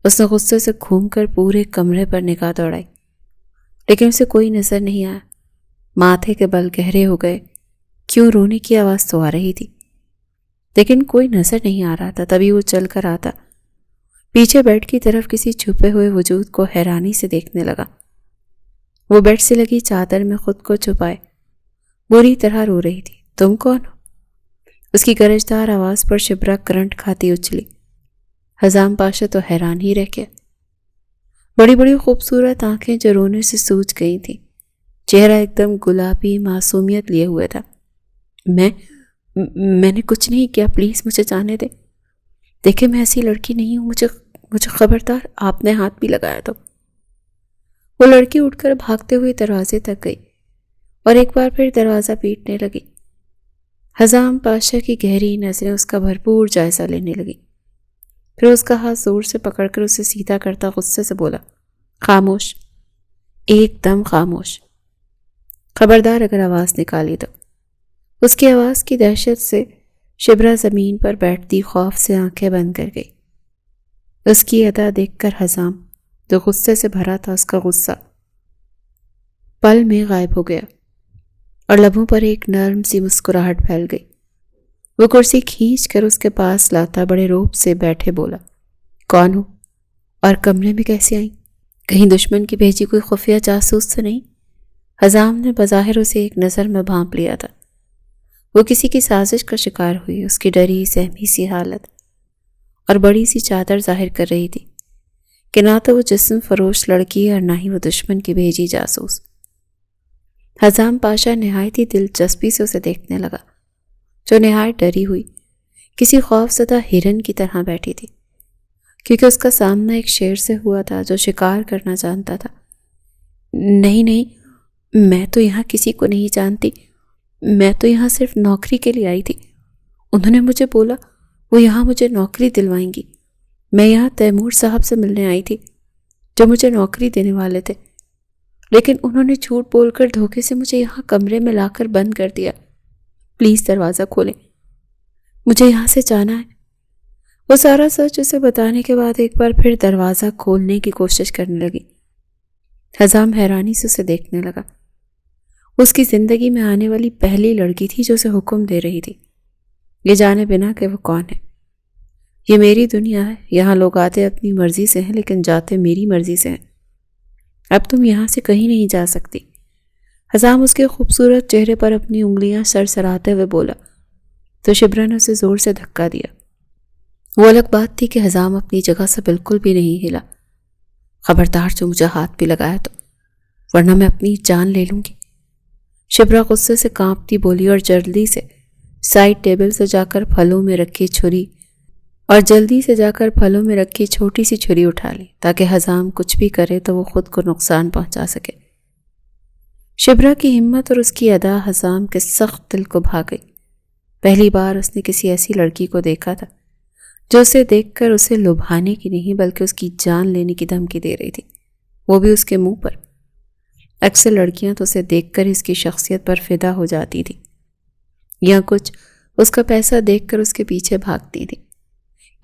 اس نے غصے سے گھوم کر پورے کمرے پر نگاہ دوڑائی، لیکن اسے کوئی نظر نہیں آیا۔ ماتھے کے بل گہرے ہو گئے۔ کیوں رونے کی آواز تو آ رہی تھی، لیکن کوئی نظر نہیں آ رہا تھا۔ تبھی وہ چل کر آتا، پیچھے بیڈ کی طرف کسی چھپے ہوئے وجود کو حیرانی سے دیکھنے لگا۔ وہ بیڈ سے لگی چادر میں خود کو چھپائے بری طرح رو رہی تھی۔ تم کون ہو؟ اس کی گرجدار آواز پر شبرا کرنٹ کھاتی اچھلی۔ حزام پاشا تو حیران ہی رہ گیا۔ بڑی بڑی خوبصورت آنکھیں جو رونے سے سوج گئی تھیں، چہرہ ایک دم گلابی معصومیت لیے ہوئے تھا۔ میں نے کچھ نہیں کیا، پلیز مجھے جانے دے۔ دیکھیں میں ایسی لڑکی نہیں ہوں، مجھے خبردار آپ نے ہاتھ بھی لگایا تو۔ وہ لڑکی اٹھ کر بھاگتے ہوئے دروازے تک گئی اور ایک بار پھر دروازہ پیٹنے لگی۔ حزام پاشا کی گہری نظریں اس کا بھرپور جائزہ لینے لگی۔ پھر اس کا ہاتھ زور سے پکڑ کر اسے سیدھا کرتا غصے سے بولا، خاموش، ایک دم خاموش، خبردار اگر آواز نکالی تو۔ اس کی آواز کی دہشت سے شبرا زمین پر بیٹھتی خوف سے آنکھیں بند کر گئی۔ اس کی ادا دیکھ کر حزام جو غصے سے بھرا تھا، اس کا غصہ پل میں غائب ہو گیا اور لبوں پر ایک نرم سی مسکراہٹ پھیل گئی۔ وہ کرسی کھینچ کر اس کے پاس لاتا بڑے روب سے بیٹھے بولا، کون ہو اور کمرے میں کیسے آئیں؟ کہیں دشمن کی بھیجی کوئی خفیہ جاسوس تو نہیں؟ حزام نے بظاہر اسے ایک نظر میں بھانپ لیا تھا۔ وہ کسی کی سازش کا شکار ہوئی۔ اس کی ڈری سہمی سی حالت اور بڑی سی چادر ظاہر کر رہی تھی کہ نہ تو وہ جسم فروش لڑکی ہے اور نہ ہی وہ دشمن کی بھیجی جاسوس۔ حزام پاشا نہایت ہی دلچسپی سے اسے دیکھنے لگا، جو نہایت ڈری ہوئی کسی خوف زدہ ہرن کی طرح بیٹھی تھی، کیونکہ اس کا سامنا ایک شیر سے ہوا تھا جو شکار کرنا جانتا تھا۔ نہیں نہیں، میں تو یہاں کسی کو نہیں جانتی، میں تو یہاں صرف نوکری کے لیے آئی تھی۔ انہوں نے مجھے بولا وہ یہاں مجھے نوکری دلوائیں گی۔ میں یہاں تیمور صاحب سے ملنے آئی تھی جو مجھے نوکری دینے والے تھے، لیکن انہوں نے جھوٹ بول کر دھوکے سے مجھے یہاں کمرے میں لا کر بند کر دیا۔ پلیز دروازہ کھولیں، مجھے یہاں سے جانا ہے۔ وہ سارا سچ اسے بتانے کے بعد ایک بار پھر دروازہ کھولنے کی کوشش کرنے لگی۔ حزام حیرانی سے اسے دیکھنے لگا۔ اس کی زندگی میں آنے والی پہلی لڑکی تھی جو اسے حکم دے رہی تھی، یہ جانے بنا کہ وہ کون ہے۔ یہ میری دنیا ہے، یہاں لوگ آتے اپنی مرضی سے ہیں لیکن جاتے میری مرضی سے ہیں۔ اب تم یہاں سے کہیں نہیں جا سکتی۔ حزام اس کے خوبصورت چہرے پر اپنی انگلیاں سرسراتے ہوئے بولا تو شبرا نے اسے زور سے دھکا دیا۔ وہ الگ بات تھی کہ حزام اپنی جگہ سے بالکل بھی نہیں ہلا۔ خبردار جو مجھے ہاتھ بھی لگایا تو، ورنہ میں اپنی جان لے لوں گی۔ شبرا غصے سے کانپتی بولی اور جلدی سے ٹیبل سے جا کر پھلوں میں رکھی چھوٹی سی چھری اٹھا لی تاکہ حزام کچھ بھی کرے تو وہ خود کو نقصان پہنچا سکے۔ شبرا کی ہمت اور اس کی ادا حزام کے سخت دل کو بھا گئی۔ پہلی بار اس نے کسی ایسی لڑکی کو دیکھا تھا جو اسے دیکھ کر اسے لبھانے کی نہیں بلکہ اس کی جان لینے کی دھمکی دے رہی تھی، وہ بھی اس کے منہ پر۔ اکثر لڑکیاں تو اسے دیکھ کر اس کی شخصیت پر فدا ہو جاتی تھی یا کچھ اس کا پیسہ دیکھ کر اس کے پیچھے بھاگتی تھی۔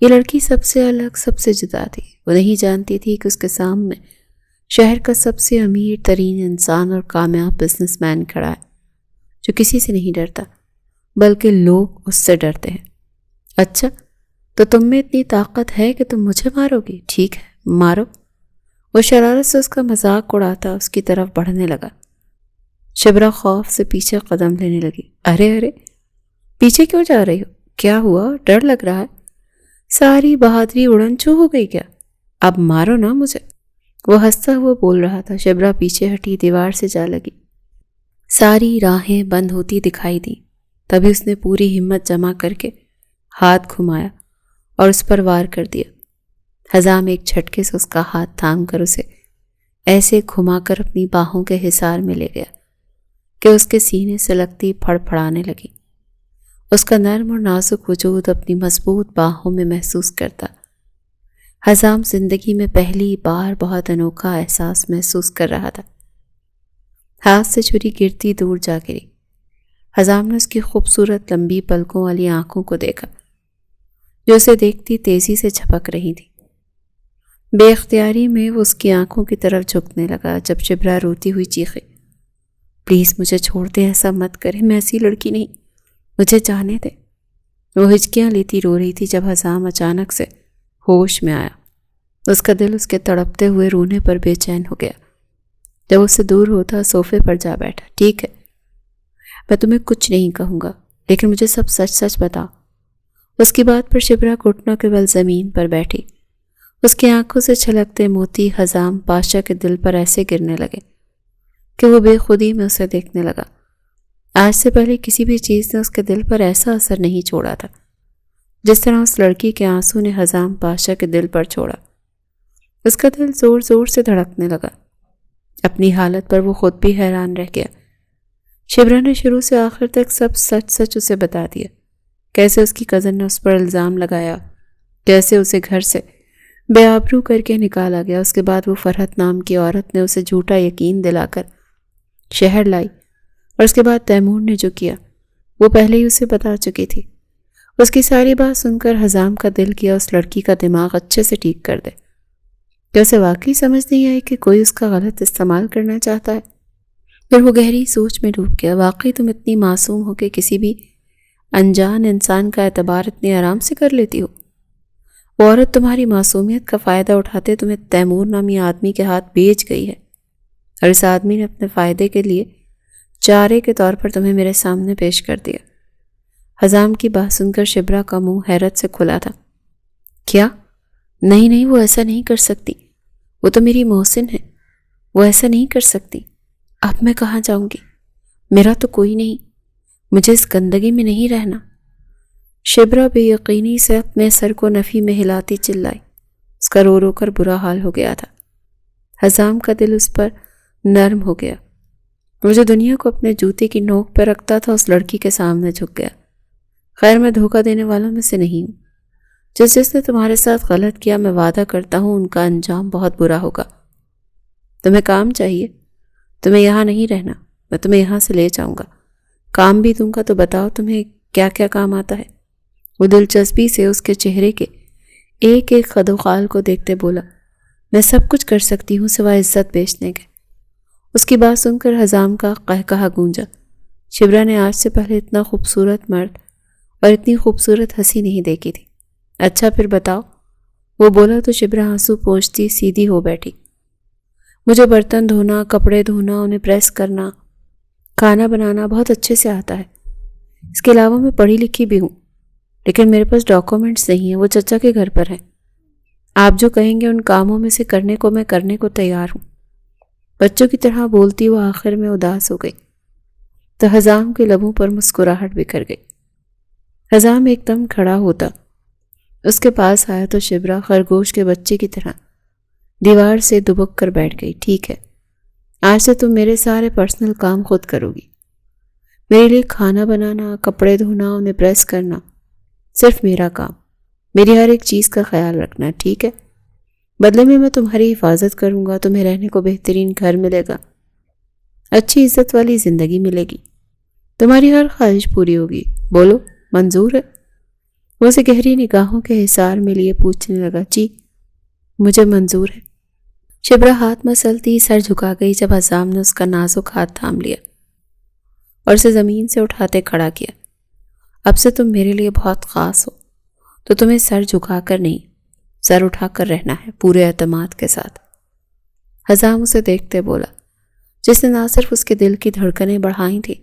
یہ لڑکی سب سے الگ، سب سے جدا تھی۔ وہ نہیں جانتی تھی کہ اس کے سامنے شہر کا سب سے امیر ترین انسان اور کامیاب بزنس مین کھڑا ہے جو کسی سے نہیں ڈرتا بلکہ لوگ اس سے ڈرتے ہیں۔ اچھا تو تم میں اتنی طاقت ہے کہ تم مجھے مارو گی؟ ٹھیک ہے، مارو۔ وہ شرارت سے اس کا مذاق اڑاتا اس کی طرف بڑھنے لگا۔ شبرا خوف سے پیچھے قدم لینے لگی۔ ارے پیچھے کیوں جا رہی ہو؟ کیا ہوا؟ ڈر لگ رہا ہے؟ ساری بہادری اڑن چھو ہو گئی کیا؟ اب مارو نا مجھے۔ وہ ہنستا ہوا بول رہا تھا۔ شبرا پیچھے ہٹی، دیوار سے جا لگی۔ ساری راہیں بند ہوتی دکھائی دیں۔ تبھی اس نے پوری ہمت جمع کر کے ہاتھ گھمایا اور اس پر وار کر دیا۔ حزام ایک جھٹکے سے اس کا ہاتھ تھام کر اسے ایسے گھما کر اپنی باہوں کے حصار میں لے گیا کہ اس کے سینے سے لگتی پھڑ پھڑانے لگی۔ اس کا نرم اور نازک وجود اپنی مضبوط باہوں میں محسوس کرتا۔ حزام زندگی میں پہلی بار بہت انوکھا احساس محسوس کر رہا تھا۔ ہاتھ سے چھری گرتی دور جا گری۔ حزام نے اس کی خوبصورت لمبی پلکوں والی آنکھوں کو دیکھا جو اسے دیکھتی تیزی سے جھپک رہی تھی۔ بے اختیاری میں وہ اس کی آنکھوں کی طرف جھکنے لگا جب شبرا روتی ہوئی چیخی، پلیز مجھے چھوڑ دے، ایسا مت کرے، میں ایسی لڑکی نہیں، مجھے جانے دے۔ وہ ہچکیاں لیتی رو رہی تھی جب حزام اچانک سے ہوش میں آیا۔ اس کا دل اس کے تڑپتے ہوئے رونے پر بے چین ہو گیا۔ جب اس سے دور ہوتا صوفے پر جا بیٹھا۔ ٹھیک ہے، میں تمہیں کچھ نہیں کہوں گا لیکن مجھے سب سچ سچ بتاؤ۔ اس کی بات پر شبرا گھٹنوں کے بل زمین پر بیٹھی۔ اس کی آنکھوں سے چھلکتے موتی حزام پاشا کے دل پر ایسے گرنے لگے کہ وہ بے خودی میں اسے دیکھنے لگا۔ آج سے پہلے کسی بھی چیز نے اس کے دل پر ایسا اثر نہیں چھوڑا تھا جس طرح اس لڑکی کے آنسوں نے حزام پاشا کے دل پر چھوڑا۔ اس کا دل زور زور سے دھڑکنے لگا۔ اپنی حالت پر وہ خود بھی حیران رہ گیا۔ شبرا نے شروع سے آخر تک سب سچ سچ اسے بتا دیا، کیسے اس کی کزن نے اس پر الزام لگایا، کیسے اسے گھر سے بے آبرو کر کے نکالا گیا۔ اس کے بعد وہ فرحت نام کی عورت نے اسے جھوٹا یقین دلا کر شہر لائی، اور اس کے بعد تیمور نے جو کیا وہ پہلے ہی اسے بتا چکی تھی۔ اس کی ساری بات سن کر حزام کا دل کیا اس لڑکی کا دماغ اچھے سے ٹھیک کر دے۔ کیا اسے واقعی سمجھ نہیں آئی کہ کوئی اس کا غلط استعمال کرنا چاہتا ہے؟ پھر وہ گہری سوچ میں ڈوب گیا۔ واقعی تم اتنی معصوم ہو کہ کسی بھی انجان انسان کا اعتبار اتنے آرام سے کر لیتی ہو؟ وہ عورت تمہاری معصومیت کا فائدہ اٹھاتے تمہیں تیمور نامی آدمی کے ہاتھ بیچ گئی ہے، اور اس آدمی نے اپنے فائدے کے لیے چارے کے طور پر تمہیں میرے سامنے پیش کر دیا۔ حزام کی بات سن کر شبرا کا منہ حیرت سے کھلا تھا۔ کیا؟ نہیں، وہ ایسا نہیں کر سکتی، وہ تو میری محسن ہے، وہ ایسا نہیں کر سکتی۔ اب میں کہاں جاؤں گی؟ میرا تو کوئی نہیں، مجھے اس گندگی میں نہیں رہنا۔ شبرا بے یقینی سے اپنے سر کو نفی میں ہلاتی چلائی۔ اس کا رو رو کر برا حال ہو گیا تھا۔ حزام کا دل اس پر نرم ہو گیا۔ وہ جو دنیا کو اپنے جوتے کی نوک پہ رکھتا تھا اس لڑکی کے سامنے جھک گیا۔ خیر، میں دھوکہ دینے والوں میں سے نہیں ہوں۔ جس نے تمہارے ساتھ غلط کیا، میں وعدہ کرتا ہوں ان کا انجام بہت برا ہوگا۔ تمہیں کام چاہیے؟ تمہیں یہاں نہیں رہنا، میں تمہیں یہاں سے لے جاؤں گا، کام بھی دوں گا۔ تو بتاؤ تمہیں کیا کیا کام آتا ہے؟ وہ دلچسپی سے اس کے چہرے کے ایک ایک خد و خال کو دیکھتے بولا، میں سب کچھ کر سکتی ہوں سوائے عزت بیچنے کے۔ اس کی بات سن کر حزام کا قہقہہ گونجا۔ شبرا نے آج سے پہلے اتنا خوبصورت مرد اور اتنی خوبصورت ہنسی نہیں دیکھی تھی۔ اچھا پھر بتاؤ، وہ بولا تو شبرا آنسو پونچھتی سیدھی ہو بیٹھی۔ مجھے برتن دھونا، کپڑے دھونا، انہیں پریس کرنا، کھانا بنانا بہت اچھے سے آتا ہے۔ اس کے علاوہ میں پڑھی لکھی بھی ہوں، لیکن میرے پاس ڈاکومنٹس نہیں ہیں، وہ چچا کے گھر پر ہیں۔ آپ جو کہیں گے ان کاموں میں سے کرنے کو میں کرنے کو تیار ہوں۔ بچوں کی طرح بولتی وہ آخر میں اداس ہو گئی تو حزام کے لبوں پر مسکراہٹ بکھر گئی۔ حزام ایک دم کھڑا ہوتا اس کے پاس آیا تو شبرا خرگوش کے بچے کی طرح دیوار سے دبک کر بیٹھ گئی۔ ٹھیک ہے، آج سے تم میرے سارے پرسنل کام خود کرو گی۔ میرے لیے کھانا بنانا، کپڑے دھونا، انہیں پریس کرنا، صرف میرا کام۔ میری ہر ایک چیز کا خیال رکھنا، ٹھیک ہے؟ بدلے میں میں تمہاری حفاظت کروں گا، تمہیں رہنے کو بہترین گھر ملے گا، اچھی عزت والی زندگی ملے گی، تمہاری ہر خواہش پوری ہوگی۔ بولو، منظور ہے؟ وہ اسے گہری نگاہوں کے حصار میں لیے پوچھنے لگا، جی مجھے منظور ہے۔ شبرا ہاتھ مسلتی سر جھکا گئی جب حزام نے اس کا نازک ہاتھ تھام لیا اور اسے زمین سے اٹھاتے کھڑا کیا۔ اب سے تم میرے لیے بہت خاص ہو، تو تمہیں سر جھکا کر نہیں، سر اٹھا کر رہنا ہے، پورے اعتماد کے ساتھ۔ حزام اسے دیکھتے بولا، جس نے نہ صرف اس کے دل کی دھڑکنیں بڑھائی تھی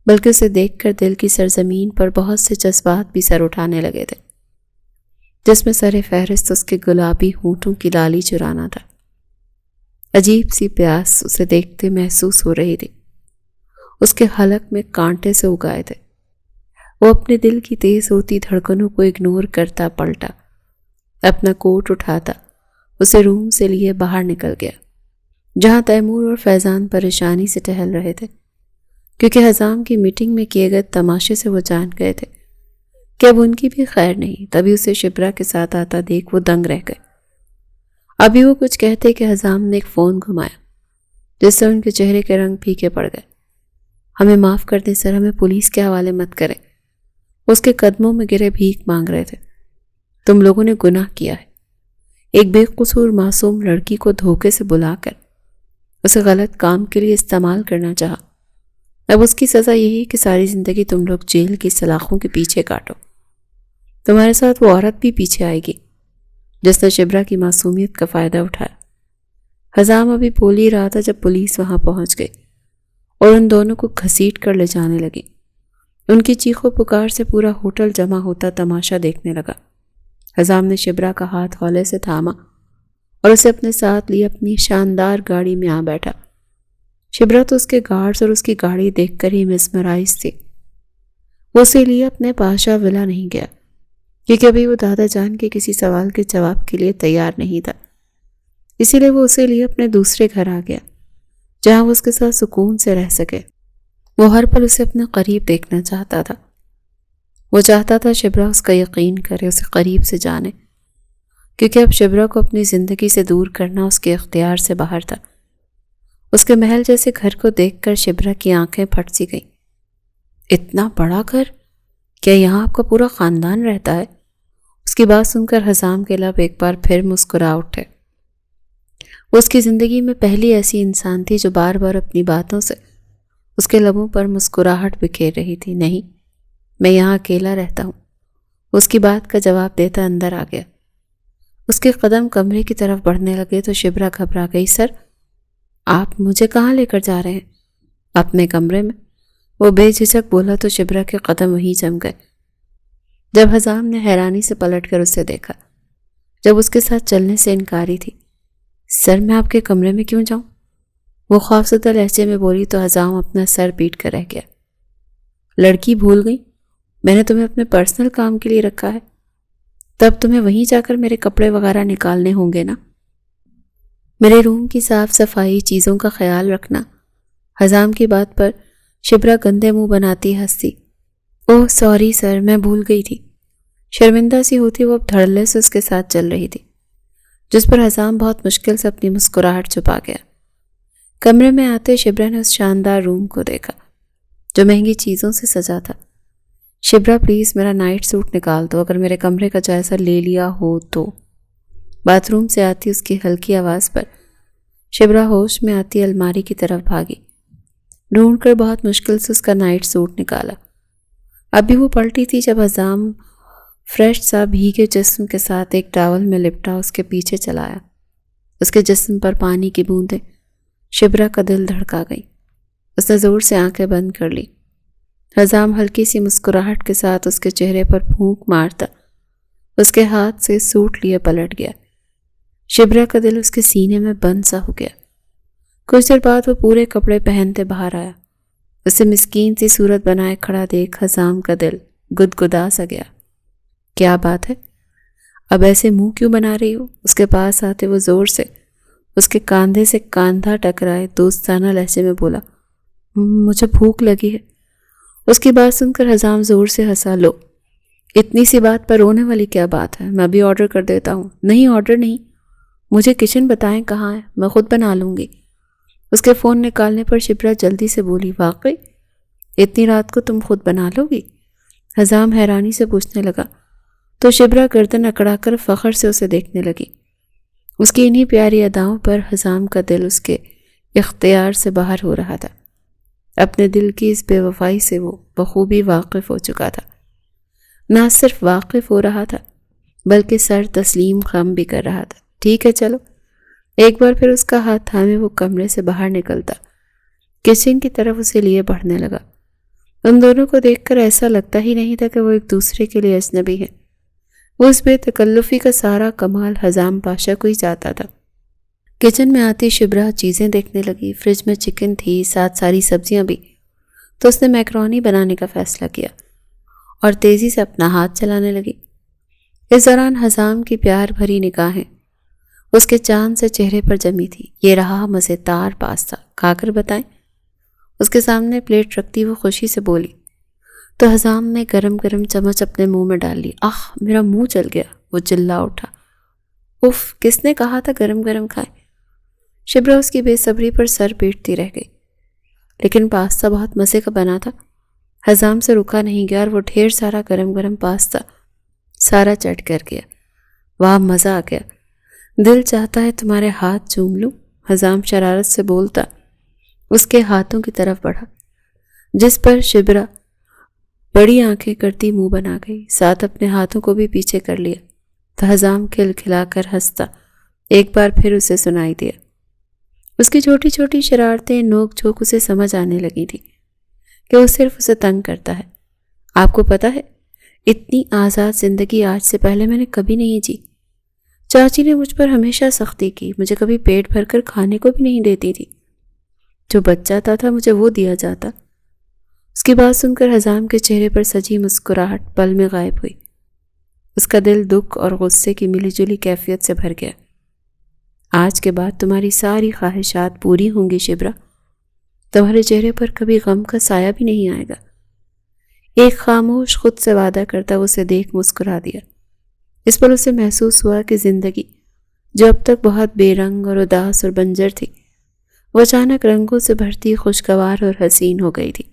بلکہ اسے دیکھ کر دل کی سرزمین پر بہت سے جذبات بھی سر اٹھانے لگے تھے، جس میں سر فہرست اس کے گلابی ہونٹوں کی لالی چرانا تھا۔ عجیب سی پیاس اسے دیکھتے محسوس ہو رہی تھی، اس کے حلق میں کانٹے سے اگائے تھے۔ وہ اپنے دل کی تیز ہوتی دھڑکنوں کو اگنور کرتا پلٹا، اپنا کوٹ اٹھاتا اسے روم سے لیے باہر نکل گیا، جہاں تیمور اور فیضان پریشانی سے ٹہل رہے تھے، کیونکہ حزام کی میٹنگ میں کیے گئے تماشے سے وہ جان گئے تھے کہ اب ان کی بھی خیر نہیں۔ تبھی اسے شبرا کے ساتھ آتا دیکھ وہ دنگ رہ گئے۔ ابھی وہ کچھ کہتے کہ حزام نے ایک فون گھمایا جس سے ان کے چہرے کے رنگ پھیکے پڑ گئے۔ ہمیں معاف کر دیں سر، ہمیں پولیس کے حوالے مت کریں۔ اس کے قدموں میں گرے بھیک مانگ رہے تھے۔ تم لوگوں نے گناہ کیا ہے، ایک بے قصور معصوم لڑکی کو دھوکے سے بلا کر اسے غلط کام کے لیے استعمال کرنا چاہا۔ اب اس کی سزا یہی ہے کہ ساری زندگی تم لوگ جیل کی سلاخوں کے پیچھے کاٹو۔ تمہارے ساتھ وہ عورت بھی پیچھے آئے گی جس نے شبرا کی معصومیت کا فائدہ اٹھایا۔ حزام ابھی بول ہی رہا تھا جب پولیس وہاں پہنچ گئی اور ان دونوں کو گھسیٹ کر لے جانے لگی۔ ان کی چیخ و پکار سے پورا ہوٹل جمع ہوتا تماشا دیکھنے لگا۔ حزام نے شبرا کا ہاتھ ہولے سے تھاما اور اسے اپنے ساتھ لیے اپنی شاندار گاڑی میں آ بیٹھا۔ شبرا تو اس کے گارڈز اور اس کی گاڑی دیکھ کر ہی مسمرائز تھی۔ وہ اسے لیے اپنے پاشا ولا نہیں گیا کیونکہ ابھی وہ دادا جان کے کسی سوال کے جواب کے لیے تیار نہیں تھا، اسی لیے وہ اسے لیے اپنے دوسرے گھر آ گیا جہاں وہ اس کے ساتھ سکون سے رہ سکے۔ وہ ہر پل اسے اپنے قریب دیکھنا چاہتا تھا۔ وہ چاہتا تھا شبرا اس کا یقین کرے، اسے قریب سے جانے، کیونکہ اب شبرا کو اپنی زندگی سے دور کرنا اس کے اختیار سے باہر تھا۔ اس کے محل جیسے گھر کو دیکھ کر شبرا کی آنکھیں پھٹ سی گئیں۔ اتنا بڑا گھر؟ کیا یہاں آپ کا پورا خاندان رہتا ہے؟ اس کی بات سن کر حزام کے لب ایک بار پھر مسکرا اٹھے۔ وہ اس کی زندگی میں پہلی ایسی انسان تھی جو بار بار اپنی باتوں سے اس کے لبوں پر مسکراہٹ بکھیر رہی تھی۔ نہیں، میں یہاں اکیلا رہتا ہوں، اس کی بات کا جواب دیتا اندر آ گیا۔ اس کے قدم کمرے کی طرف بڑھنے لگے تو شبرا گھبرا گئی۔ سر، آپ مجھے کہاں لے کر جا رہے ہیں؟ اپنے کمرے میں، وہ بے جھجک بولا تو شبرا کے قدم وہیں جم گئے۔ جب حزام نے حیرانی سے پلٹ کر اسے دیکھا جب اس کے ساتھ چلنے سے انکاری تھی۔ سر میں آپ کے کمرے میں کیوں جاؤں؟ وہ خوفزدہ لہجے میں بولی تو حزام اپنا سر پیٹ کر رہ گیا۔ لڑکی بھول گئی؟ میں نے تمہیں اپنے پرسنل کام کے لیے رکھا ہے، تب تمہیں وہیں جا کر میرے کپڑے وغیرہ نکالنے ہوں گے نا۔ میرے روم کی صاف صفائی، چیزوں کا خیال رکھنا۔ حزام کی بات پر شبرا گندے منہ بناتی ہنسی۔ اوہ سوری سر، میں بھول گئی تھی۔ شرمندہ سی ہوتی وہ اب دھڑلے سے اس کے ساتھ چل رہی تھی، جس پر حزام بہت مشکل سے اپنی مسکراہٹ چھپا گیا۔ کمرے میں آتے شبرا نے اس شاندار روم کو دیکھا جو مہنگی چیزوں سے سجا تھا۔ شبرا پلیز میرا نائٹ سوٹ نکال دو، اگر میرے کمرے کا جائزہ لے لیا ہو تو۔ باتھ روم سے آتی اس کی ہلکی آواز پر شبرا ہوش میں آتی الماری کی طرف بھاگی، ڈھونڈ کر بہت مشکل سے اس کا نائٹ سوٹ نکالا۔ ابھی وہ پلٹی تھی جب حزام فریش سا بھیگے جسم کے ساتھ ایک ٹاول میں لپٹا اس کے پیچھے چلایا۔ اس کے جسم پر پانی کی بوندیں شبرا کا دل دھڑکا گئی۔ اس نے زور سے آنکھیں بند کر لی۔ حزام ہلکی سی مسکراہٹ کے ساتھ اس کے چہرے پر پھونک مارتا اس کے ہاتھ سے سوٹ لیے پلٹ گیا۔ شبرا کا دل اس کے سینے میں بند سا ہو گیا۔ کچھ دیر بعد وہ پورے کپڑے پہنتے باہر آیا۔ اسے مسکین سی صورت بنائے کھڑا دیکھ حزام کا دل گدگدا سا گیا۔ کیا بات ہے؟ اب ایسے منہ کیوں بنا رہی ہو؟ اس کے پاس آتے وہ زور سے اس کے کاندھے سے کاندھا ٹکرائے دوستانہ لہجے میں بولا، مجھے بھوک لگی ہے۔ اس کی بات سن کر حزام زور سے ہنسا۔ لو، اتنی سی بات پر رونے والی کیا بات ہے؟ میں ابھی آرڈر کر دیتا ہوں۔ نہیں، آرڈر نہیں، مجھے کچن بتائیں کہاں ہے، میں خود بنا لوں گی۔ اس کے فون نکالنے پر شبرا جلدی سے بولی، واقعی اتنی رات کو تم خود بنا لو گی؟ حزام حیرانی سے پوچھنے لگا تو شبرا گردن اکڑا کر فخر سے اسے دیکھنے لگی۔ اس کی انہی پیاری اداؤں پر حزام کا دل اس کے اختیار سے باہر ہو رہا تھا۔ اپنے دل کی اس بے وفائی سے وہ بخوبی واقف ہو چکا تھا۔ نہ صرف واقف ہو رہا تھا بلکہ سر تسلیم خم بھی کر رہا تھا۔ ٹھیک ہے چلو۔ ایک بار پھر اس کا ہاتھ تھامے وہ کمرے سے باہر نکلتا کچن کی طرف اسے لیے بڑھنے لگا۔ ان دونوں کو دیکھ کر ایسا لگتا ہی نہیں تھا کہ وہ ایک دوسرے کے لیے اجنبی ہیں۔ وہ اس بے تکلفی کا سارا کمال حزام پاشا کو ہی چاہتا تھا۔ کچن میں آتی شبرا چیزیں دیکھنے لگی۔ فریج میں چکن تھی، ساتھ ساری سبزیاں بھی، تو اس نے میکرونی بنانے کا فیصلہ کیا اور تیزی سے اپنا ہاتھ چلانے لگی۔ اس دوران حزام کی پیار بھری نگاہیں اس کے چاند سے چہرے پر جمی تھی۔ یہ رہا مزیدار پاستا، کھا کر بتائیں۔ اس کے سامنے پلیٹ رکھتی وہ خوشی سے بولی تو حزام نے گرم گرم چمچ اپنے منہ میں ڈال لی۔ آہ، میرا منہ جل گیا، وہ چلا اٹھا۔ اف، کس نے کہا تھا گرم گرم کھائیں؟ شبرا اس کی بے صبری پر سر پیٹتی رہ گئی، لیکن پاستا بہت مزے کا بنا تھا۔ حزام سے رکا نہیں گیا اور وہ ڈھیر سارا گرم گرم پاستا سارا چٹ کر گیا۔ واہ، مزہ آ گیا، دل چاہتا ہے تمہارے ہاتھ چوم لوں۔ حزام شرارت سے بولتا اس کے ہاتھوں کی طرف بڑھا، جس پر شبرا بڑی آنکھیں کرتی منہ بنا گئی، ساتھ اپنے ہاتھوں کو بھی پیچھے کر لیا تو حزام کھل کھلا کر ہنستا ایک بار پھر اسے سنائی دیا۔ اس کی چھوٹی چھوٹی شرارتیں نوک جھوک اسے سمجھ آنے لگی تھی کہ وہ صرف اسے تنگ کرتا ہے۔ آپ کو پتا ہے، اتنی آزاد زندگی آج سے پہلے میں نے کبھی نہیں جی۔ چاچی نے مجھ پر ہمیشہ سختی کی، مجھے کبھی پیٹ بھر کر کھانے کو بھی نہیں دیتی تھی۔ جو بچ جاتا تھا مجھے وہ دیا جاتا۔ اس کی بات سن کر حزام کے چہرے پر سجی مسکراہٹ پل میں غائب ہوئی۔ اس کا دل دکھ اور غصے کی ملی جلی کیفیت سے بھر گیا۔ آج کے بعد تمہاری ساری خواہشات پوری ہوں گی شبرا، تمہارے چہرے پر کبھی غم کا سایہ بھی نہیں آئے گا۔ ایک خاموش خود سے وعدہ کرتا وہ اسے دیکھ مسکرا دیا۔ اس پر اسے محسوس ہوا کہ زندگی جو اب تک بہت بے رنگ اور اداس اور بنجر تھی، وہ اچانک رنگوں سے بھرتی خوشگوار اور حسین ہو گئی تھی۔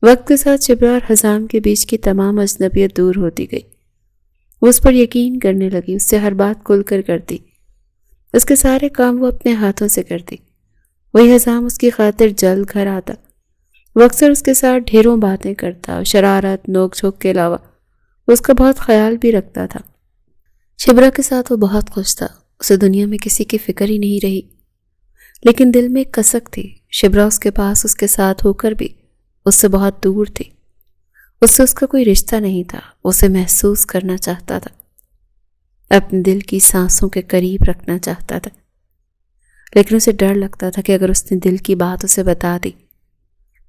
وقت کے ساتھ شبرا اور حزام کے بیچ کی تمام اجنبیت دور ہوتی گئی۔ وہ اس پر یقین کرنے لگی، اس سے ہر بات کھل کر کرتی، اس کے سارے کام وہ اپنے ہاتھوں سے کرتی۔ وہی حزام اس کی خاطر جلد گھر آتا، وہ اکثر اس کے ساتھ ڈھیروں باتیں کرتا، شرارت نوک جھوک کے علاوہ وہ اس کا بہت خیال بھی رکھتا تھا۔ شبرا کے ساتھ وہ بہت خوش تھا، اسے دنیا میں کسی کی فکر ہی نہیں رہی، لیکن دل میں ایک کسک تھی۔ شبرا اس کے پاس اس کے ساتھ ہو کر بھی اس سے بہت دور تھی۔ اس سے اس کا کوئی رشتہ نہیں تھا، اسے محسوس کرنا چاہتا تھا۔ اپنے دل کی سانسوں کے قریب رکھنا چاہتا تھا، لیکن اسے ڈر لگتا تھا کہ اگر اس نے دل کی بات اسے بتا دی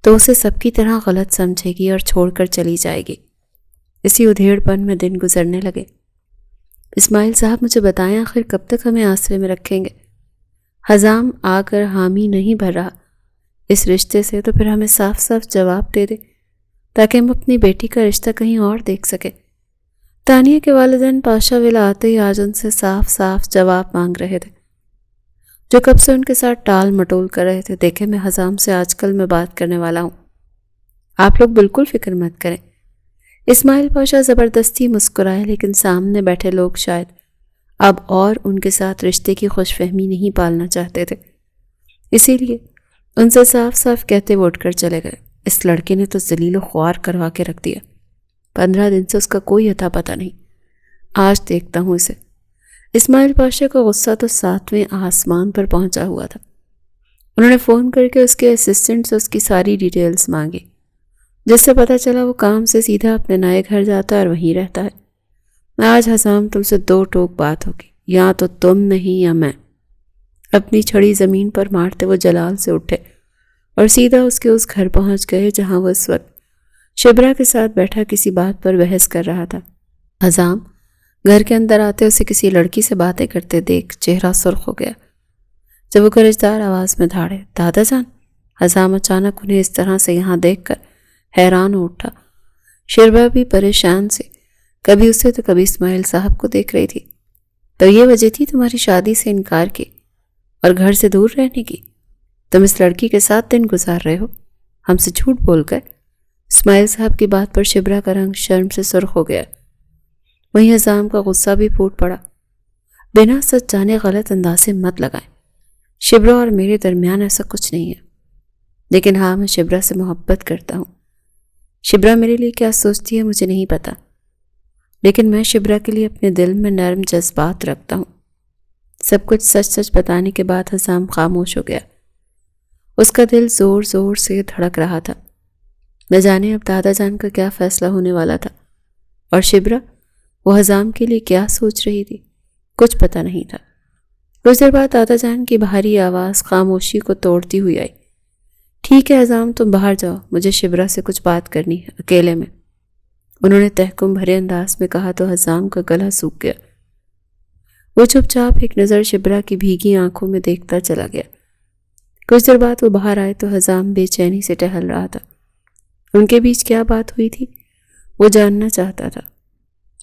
تو اسے سب کی طرح غلط سمجھے گی اور چھوڑ کر چلی جائے گی۔ اسی ادھیڑ پن میں دن گزرنے لگے۔ اسماعیل صاحب مجھے بتائیں آخر کب تک ہمیں آسرے میں رکھیں گے؟ حزام آ کر حامی نہیں بھر رہا اس رشتے سے، تو پھر ہمیں صاف صاف جواب دے دے تاکہ ہم اپنی بیٹی کا رشتہ کہیں اور دیکھ سکیں۔ تانیہ کے والدین پاشا ولا آتے ہی آج ان سے صاف صاف جواب مانگ رہے تھے، جو کب سے ان کے ساتھ ٹال مٹول کر رہے تھے۔ دیکھیں میں حزام سے آج کل میں بات کرنے والا ہوں، آپ لوگ بالکل فکر مت کریں۔ اسماعیل پاشا زبردستی مسکرائے، لیکن سامنے بیٹھے لوگ شاید اب اور ان کے ساتھ رشتے کی خوش فہمی نہیں پالنا چاہتے تھے، اسی لیے ان سے صاف صاف کہتے وہ اٹھ کر چلے گئے۔ اس لڑکے نے تو ذلیل و خوار کروا کے رکھ دیا، 15 دن سے اس کا کوئی اتا پتہ نہیں، آج دیکھتا ہوں اسے۔ اسماعیل پاشا کا غصہ تو 7ویں آسمان پر پہنچا ہوا تھا۔ انہوں نے فون کر کے اس کے اسسٹنٹ سے اس کی ساری ڈیٹیلز مانگی، جس سے پتہ چلا وہ کام سے سیدھا اپنے نئے گھر جاتا ہے اور وہیں رہتا ہے۔ آج حسام تم سے 2 ٹوک بات ہوگی، یا تو تم نہیں یا میں۔ اپنی چھڑی زمین پر مارتے وہ جلال سے اٹھے اور سیدھا اس کے اس گھر پہنچ گئے جہاں وہ اس وقت شبرا کے ساتھ بیٹھا کسی بات پر بحث کر رہا تھا۔ حزام گھر کے اندر آتے اسے کسی لڑکی سے باتیں کرتے دیکھ چہرہ سرخ ہو گیا۔ جب وہ گرجدار آواز میں دھاڑے، دادا جان! حزام اچانک انہیں اس طرح سے یہاں دیکھ کر حیران ہو اٹھا۔ شبرا بھی پریشان سے کبھی اسے تو کبھی اسماعیل صاحب کو دیکھ رہی تھی۔ تو یہ وجہ تھی تمہاری شادی سے انکار کی اور گھر سے دور رہنے کی؟ تم اس لڑکی کے ساتھ دن گزار رہے ہو، ہم سے جھوٹ بول کر؟ اسماعیل صاحب کی بات پر شبرا کا رنگ شرم سے سرخ ہو گیا، وہیں حزام کا غصہ بھی پھوٹ پڑا۔ بنا سچ جانے غلط اندازے مت لگائیں، شبرا اور میرے درمیان ایسا کچھ نہیں ہے، لیکن ہاں میں شبرا سے محبت کرتا ہوں۔ شبرا میرے لیے کیا سوچتی ہے مجھے نہیں پتا، لیکن میں شبرا کے لیے اپنے دل میں نرم جذبات رکھتا ہوں۔ سب کچھ سچ سچ بتانے کے بعد حزام خاموش ہو گیا۔ اس کا دل زور زور سے دھڑک رہا تھا، نہ جانے اب دادا جان کا کیا فیصلہ ہونے والا تھا، اور شبرا وہ حزام کے لیے کیا سوچ رہی تھی، کچھ پتہ نہیں تھا۔ کچھ دیر بعد دادا جان کی بھاری آواز خاموشی کو توڑتی ہوئی آئی، ٹھیک ہے حزام تم باہر جاؤ، مجھے شبرا سے کچھ بات کرنی ہے اکیلے میں۔ انہوں نے تحکم بھرے انداز میں کہا تو حزام کا گلا سوکھ گیا۔ وہ چپ چاپ ایک نظر شبرا کی بھیگی آنکھوں میں دیکھتا چلا گیا۔ کچھ دیر بعد وہ باہر آئے تو حزام بے چینی سے ٹہل رہا تھا۔ ان کے بیچ کیا بات ہوئی تھی وہ جاننا چاہتا تھا۔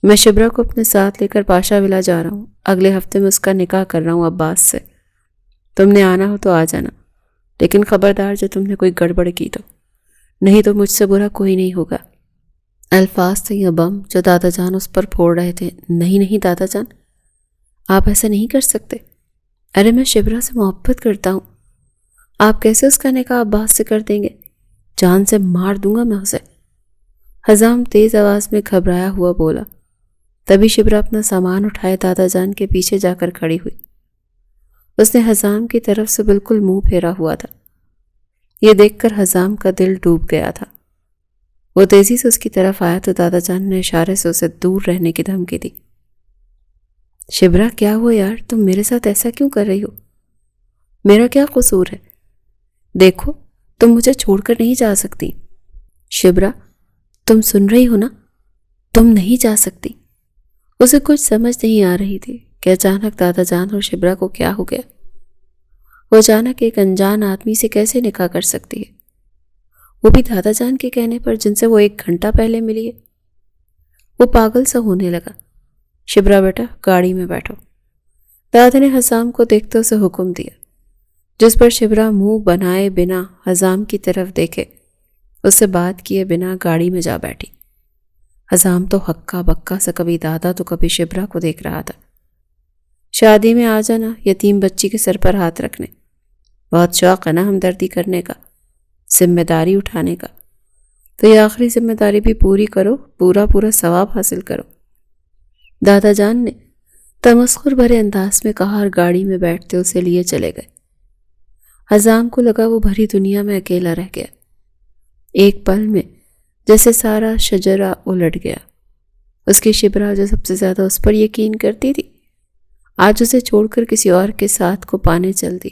میں شبرا کو اپنے ساتھ لے کر پاشا ولا جا رہا ہوں، اگلے ہفتے میں اس کا نکاح کر رہا ہوں عباس سے۔ تم نے آنا ہو تو آ جانا، لیکن خبردار جو تم نے کوئی گڑبڑ کی تو، نہیں تو مجھ سے برا کوئی نہیں ہوگا۔ الفاظ تھے یا بم جو دادا جان اس پر پھوڑ رہے تھے۔ نہیں نہیں دادا جان، آپ ایسا نہیں کر سکتے۔ ارے میں شبرا سے محبت کرتا ہوں، آپ کیسے اس کا نکاح عباس سے کر دیں گے؟ جان سے مار دوں گا میں اسے۔ حزام تیز آواز میں گھبرایا ہوا بولا۔ تبھی شبرا اپنا سامان اٹھائے دادا جان کے پیچھے جا کر کھڑی ہوئی۔ اس نے حزام کی طرف سے بالکل منہ پھیرا ہوا تھا۔ یہ دیکھ کر حزام کا دل ڈوب گیا تھا۔ وہ تیزی سے اس کی طرف آیا تو دادا جان نے اشارے سے اسے دور رہنے کی دھمکی دی۔ شبرا کیا ہوا یار، تم میرے ساتھ ایسا کیوں کر رہی ہو؟ میرا کیا قصور ہے؟ دیکھو تم مجھے چھوڑ کر نہیں جا سکتی۔ شبرا تم سن رہی ہو نا، تم نہیں جا سکتی۔ اسے کچھ سمجھ نہیں آ رہی تھی کہ اچانک دادا جان اور شبرا کو کیا ہو گیا۔ وہ اچانک ایک انجان آدمی سے کیسے نکاح کر سکتی ہے، وہ بھی دادا جان کے کہنے پر جن سے وہ 1 گھنٹہ پہلے ملی ہے۔ وہ پاگل سا ہونے لگا۔ شبرا بیٹا گاڑی میں بیٹھو۔ دادا نے حزام کو دیکھتے اسے حکم دیا، جس پر شبرا منہ بنائے بنا حزام کی طرف دیکھے اس سے بات کیے بنا گاڑی میں جا بیٹھی۔ حزام تو ہکا بکا سا کبھی دادا تو کبھی شبرا کو دیکھ رہا تھا۔ شادی میں آ جانا یتیم بچی کے سر پر ہاتھ رکھنے، بہت شوق ہے نا ہمدردی کرنے کا، ذمہ داری اٹھانے کا، تو یہ آخری ذمہ داری بھی پوری کرو، پورا ثواب حاصل کرو۔ دادا جان نے تمسخر بھرے انداز میں کہا اور گاڑی میں بیٹھتے اسے لیے چلے گئے۔ حزام کو لگا وہ بھری دنیا میں اکیلا رہ گیا۔ ایک پل میں جیسے سارا شجرہ الٹ گیا۔ اس کی شبرا جو سب سے زیادہ اس پر یقین کرتی تھی آج اسے چھوڑ کر کسی اور کے ساتھ کو پانے چل دی۔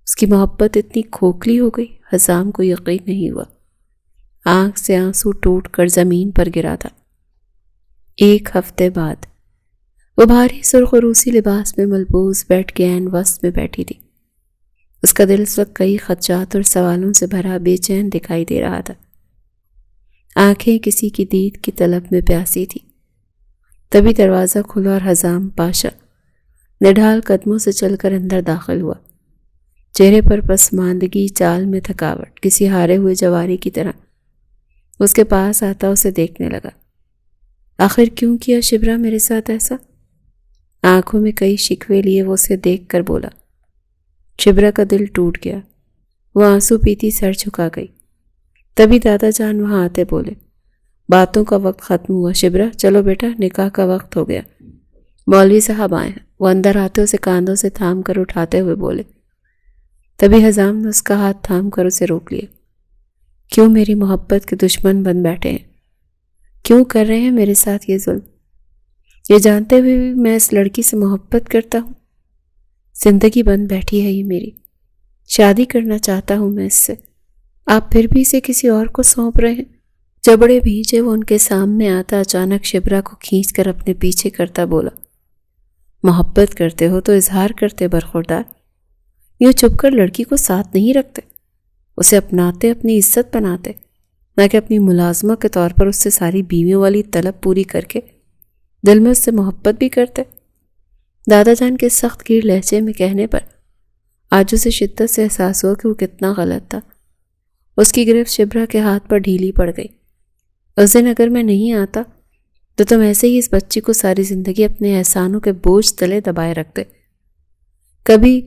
اس کی محبت اتنی کھوکھلی ہو گئی، حسام کو یقین نہیں ہوا۔ آنکھ سے آنسو ٹوٹ کر زمین پر گرا تھا۔ 1 ہفتے بعد وہ بھاری سرخ روسی لباس میں ملبوس بیڈ کے عین وسط میں بیٹھی تھی۔ اس کا دل اس وقت کئی خدشات اور سوالوں سے بھرا بے چین دکھائی دے رہا تھا۔ آنکھیں کسی کی دید کی طلب میں پیاسی تھی۔ تبھی دروازہ کھلا اور حسام پاشا نڈھال قدموں سے چل کر اندر داخل ہوا۔ چہرے پر پسماندگی، چال میں تھکاوٹ، کسی ہارے ہوئے جواری کی طرح۔ اس کے پاس آتا اسے دیکھنے لگا۔ آخر کیوں کیا شبرا میرے ساتھ ایسا؟ آنکھوں میں کئی شکوے لیے وہ اسے دیکھ کر بولا۔ شبرا کا دل ٹوٹ گیا، وہ آنسو پیتی سر جھکا گئی۔ تبھی دادا جان وہاں آتے بولے، باتوں کا وقت ختم ہوا شبرا، چلو بیٹا نکاح کا وقت ہو گیا۔ مولوی صاحب آئے ہیں۔ وہ اندر آتے اسے کاندھوں سے تھام کر اٹھاتے ہوئے بولے۔ تبھی حسام نے اس کا ہاتھ تھام کر اسے روک لیا۔ کیوں میری محبت کے دشمن بن بیٹھے ہیں؟ کیوں کر رہے ہیں میرے ساتھ یہ ظلم؟ یہ جانتے ہوئے بھی میں اس لڑکی سے محبت کرتا ہوں۔ زندگی بن بیٹھی ہے یہ میری، شادی کرنا چاہتا ہوں میں اس سے، آپ پھر بھی اسے کسی اور کو سونپ رہے ہیں۔ جبڑے بھیجے وہ ان کے سامنے آتا اچانک شبرا کو کھینچ کر اپنے پیچھے کرتا بولا، محبت کرتے ہو تو اظہار کرتے برخوردار، یوں چھپ کر لڑکی کو ساتھ نہیں رکھتے، اسے اپناتے، اپنی عزت بناتے، نہ کہ اپنی ملازمہ کے طور پر اس سے ساری بیویوں والی طلب پوری کر کے دل میں اس سے محبت بھی کرتے۔ دادا جان کے سخت گیر لہجے میں کہنے پر آج اسے شدت سے احساس ہوا کہ وہ کتنا غلط تھا۔ اس کی گرفت شبرا کے ہاتھ پر ڈھیلی پڑ گئی۔ اس دن اگر میں نہیں آتا تو تم ایسے ہی اس بچی کو ساری زندگی اپنے احسانوں کے بوجھ تلے دبائے رکھتے، کبھی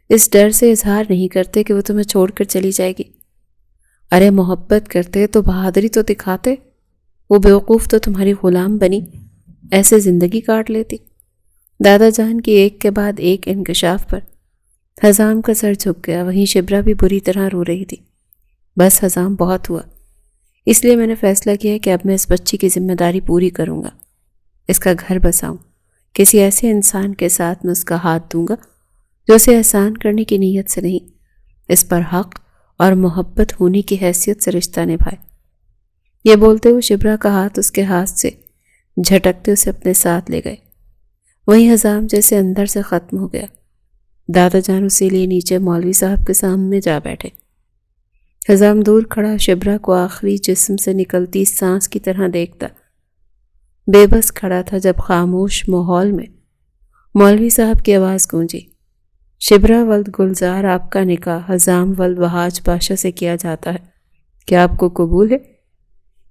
اس ڈر سے اظہار نہیں کرتے کہ وہ تمہیں چھوڑ کر چلی جائے گی۔ ارے محبت کرتے تو بہادری تو دکھاتے، وہ بیوقوف تو تمہاری غلام بنی ایسے زندگی کاٹ لیتی۔ دادا جان کی ایک کے بعد ایک انکشاف پر حسام کا سر جھک گیا، وہیں شبرا بھی بری طرح رو رہی تھی۔ بس حسام بہت ہوا، اس لیے میں نے فیصلہ کیا کہ اب میں اس بچی کی ذمہ داری پوری کروں گا، اس کا گھر بساؤں، کسی ایسے انسان کے ساتھ میں اس کا ہاتھ دوں گا جو اسے احسان کرنے کی نیت سے نہیں، اس پر حق اور محبت ہونے کی حیثیت سے رشتہ نبھائے۔ یہ بولتے ہوئے شبرا کا ہاتھ اس کے ہاتھ سے جھٹکتے اسے اپنے ساتھ لے گئے۔ وہیں حسام جیسے اندر سے ختم ہو گیا۔ دادا جان اسی لیے نیچے مولوی صاحب کے سامنے جا بیٹھے۔ حسام دور کھڑا شبرا کو آخری جسم سے نکلتی سانس کی طرح دیکھتا بے بس کھڑا تھا جب خاموش ماحول میں مولوی صاحب کی آواز گونجی، شبرا ولد گلزار آپ کا نکاح حسام ولد وہاج پاشا سے کیا جاتا ہے، کیا آپ کو قبول ہے؟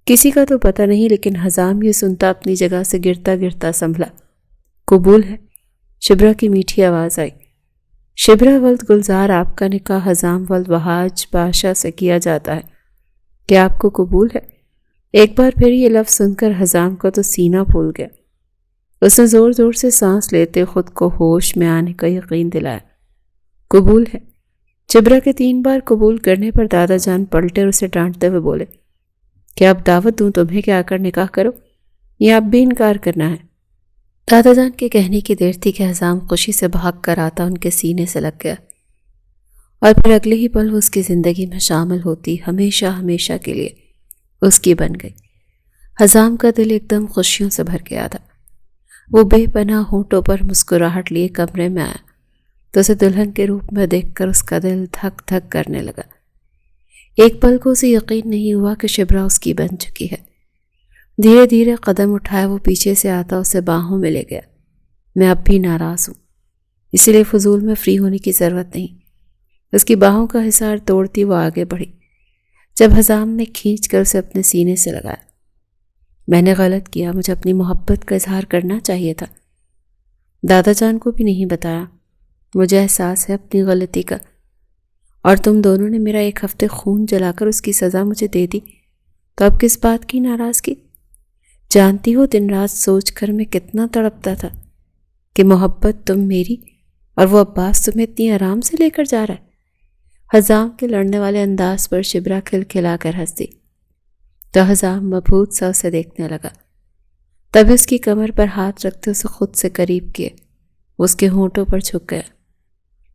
کسی کا تو پتہ نہیں، لیکن حسام یہ سنتا اپنی جگہ سے گرتا گرتا سنبھلا۔ قبول ہے، شبرا کی میٹھی آواز آئی۔ شبرا ولد گلزار آپ کا نکاح حسام ولد وہاج پاشا سے کیا جاتا ہے، کیا آپ کو قبول ہے؟ ایک بار پھر یہ لفظ سن کر حسام کا تو سینہ پھول گیا۔ اس نے زور زور سے سانس لیتے خود کو ہوش میں آنے کا یقین دلایا۔ قبول ہے۔ شبرا کے 3 بار قبول کرنے پر دادا جان پلٹے اور اسے ڈانٹتے ہوئے بولے، کیا اب دعوت دوں تمہیں کہ آ کر نکاح کرو یا اب بھی انکار کرنا ہے؟ دادا جان کے کہنے کی دیر تھی کہ حسام خوشی سے بھاگ کر آتا ان کے سینے سے لگ گیا، اور پھر اگلے ہی پل وہ اس کی زندگی میں شامل ہوتی، ہمیشہ ہمیشہ کے لیے اس کی بن گئی۔ حسام کا دل ایک دم خوشیوں سے بھر گیا تھا۔ وہ بے پناہ ہونٹوں پر مسکراہٹ لیے کمرے میں آیا تو اسے دلہن کے روپ میں دیکھ کر اس کا دل دھک دھک کرنے لگا۔ ایک پل کو اسے یقین نہیں ہوا کہ شبرا اس کی بن چکی ہے۔ دھیرے دھیرے قدم اٹھائے وہ پیچھے سے آتا اسے باہوں میں لے گیا۔ میں اب بھی ناراض ہوں، اسی لیے فضول میں فری ہونے کی ضرورت نہیں۔ اس کی باہوں کا حصار توڑتی وہ آگے بڑھی، جب حسام نے کھینچ کر اسے اپنے سینے سے لگایا۔ میں نے غلط کیا، مجھے اپنی محبت کا اظہار کرنا چاہیے تھا، دادا جان کو بھی نہیں بتایا۔ مجھے احساس ہے اپنی غلطی کا، اور تم دونوں نے میرا 1 ہفتے خون جلا کر اس کی سزا مجھے دے دی، تو اب کس بات کی ناراضگی؟ جانتی ہو دن رات سوچ کر میں کتنا تڑپتا تھا کہ محبت تم میری اور وہ عباس تمہیں اتنی آرام سے لے کر جا رہا ہے۔ حسام کے لڑنے والے انداز پر شبرا کھلکھلا کر ہنس دی تو حسام مبہوت سا اسے دیکھنے لگا۔ تب اس کی کمر پر ہاتھ رکھتے اسے خود سے قریب کیے اس کے ہونٹوں پر جھک گیا۔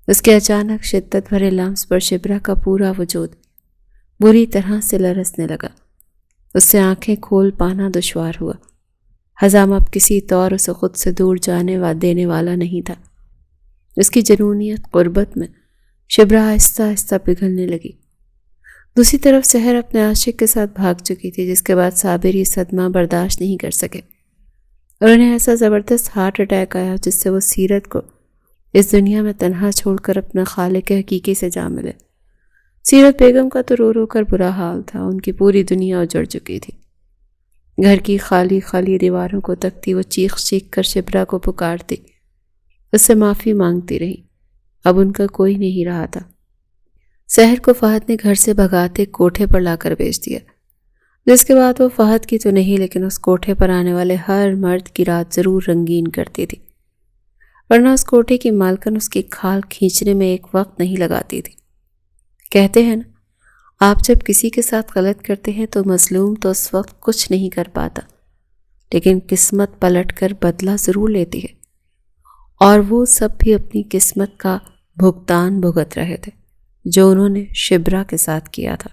اس کے اچانک شدت بھرے لمس پر شبرا کا پورا وجود بری طرح سے لرزنے لگا۔ اس سے آنکھیں کھول پانا دشوار ہوا۔ حزام اب کسی طور اسے خود سے دور جانے دینے والا نہیں تھا۔ اس کی جنونیت قربت میں شبرا آہستہ آہستہ پگھلنے لگی۔ دوسری طرف سحر اپنے عاشق کے ساتھ بھاگ چکی تھی، جس کے بعد صابر یہ صدمہ برداشت نہیں کر سکے اور انہیں ایسا زبردست ہارٹ اٹیک آیا جس سے وہ سیرت کو اس دنیا میں تنہا چھوڑ کر اپنے خالق حقیقی سے جا ملے۔ سیرت بیگم کا تو رو رو کر برا حال تھا، ان کی پوری دنیا اجڑ چکی تھی۔ گھر کی خالی خالی دیواروں کو تکتی وہ چیخ چیخ کر شبرا کو پکارتی، اس سے معافی مانگتی رہی۔ اب ان کا کوئی نہیں رہا تھا۔ سحر کو فہد نے گھر سے بھگاتے کوٹھے پر لا کر بیچ دیا، جس کے بعد وہ فہد کی تو نہیں لیکن اس کوٹھے پر آنے والے ہر مرد کی رات ضرور رنگین کرتی تھی، ورنہ اس کوٹھے کی مالکن اس کی کھال کھینچنے میں ایک وقت نہیں لگاتی تھی۔ کہتے ہیں نا، آپ جب کسی کے ساتھ غلط کرتے ہیں تو مظلوم تو اس وقت کچھ نہیں کر پاتا، لیکن قسمت پلٹ کر بدلہ ضرور لیتی ہے، اور وہ سب بھی اپنی قسمت کا بھگتان بھگت رہے تھے جو انہوں نے شبرا کے ساتھ کیا تھا۔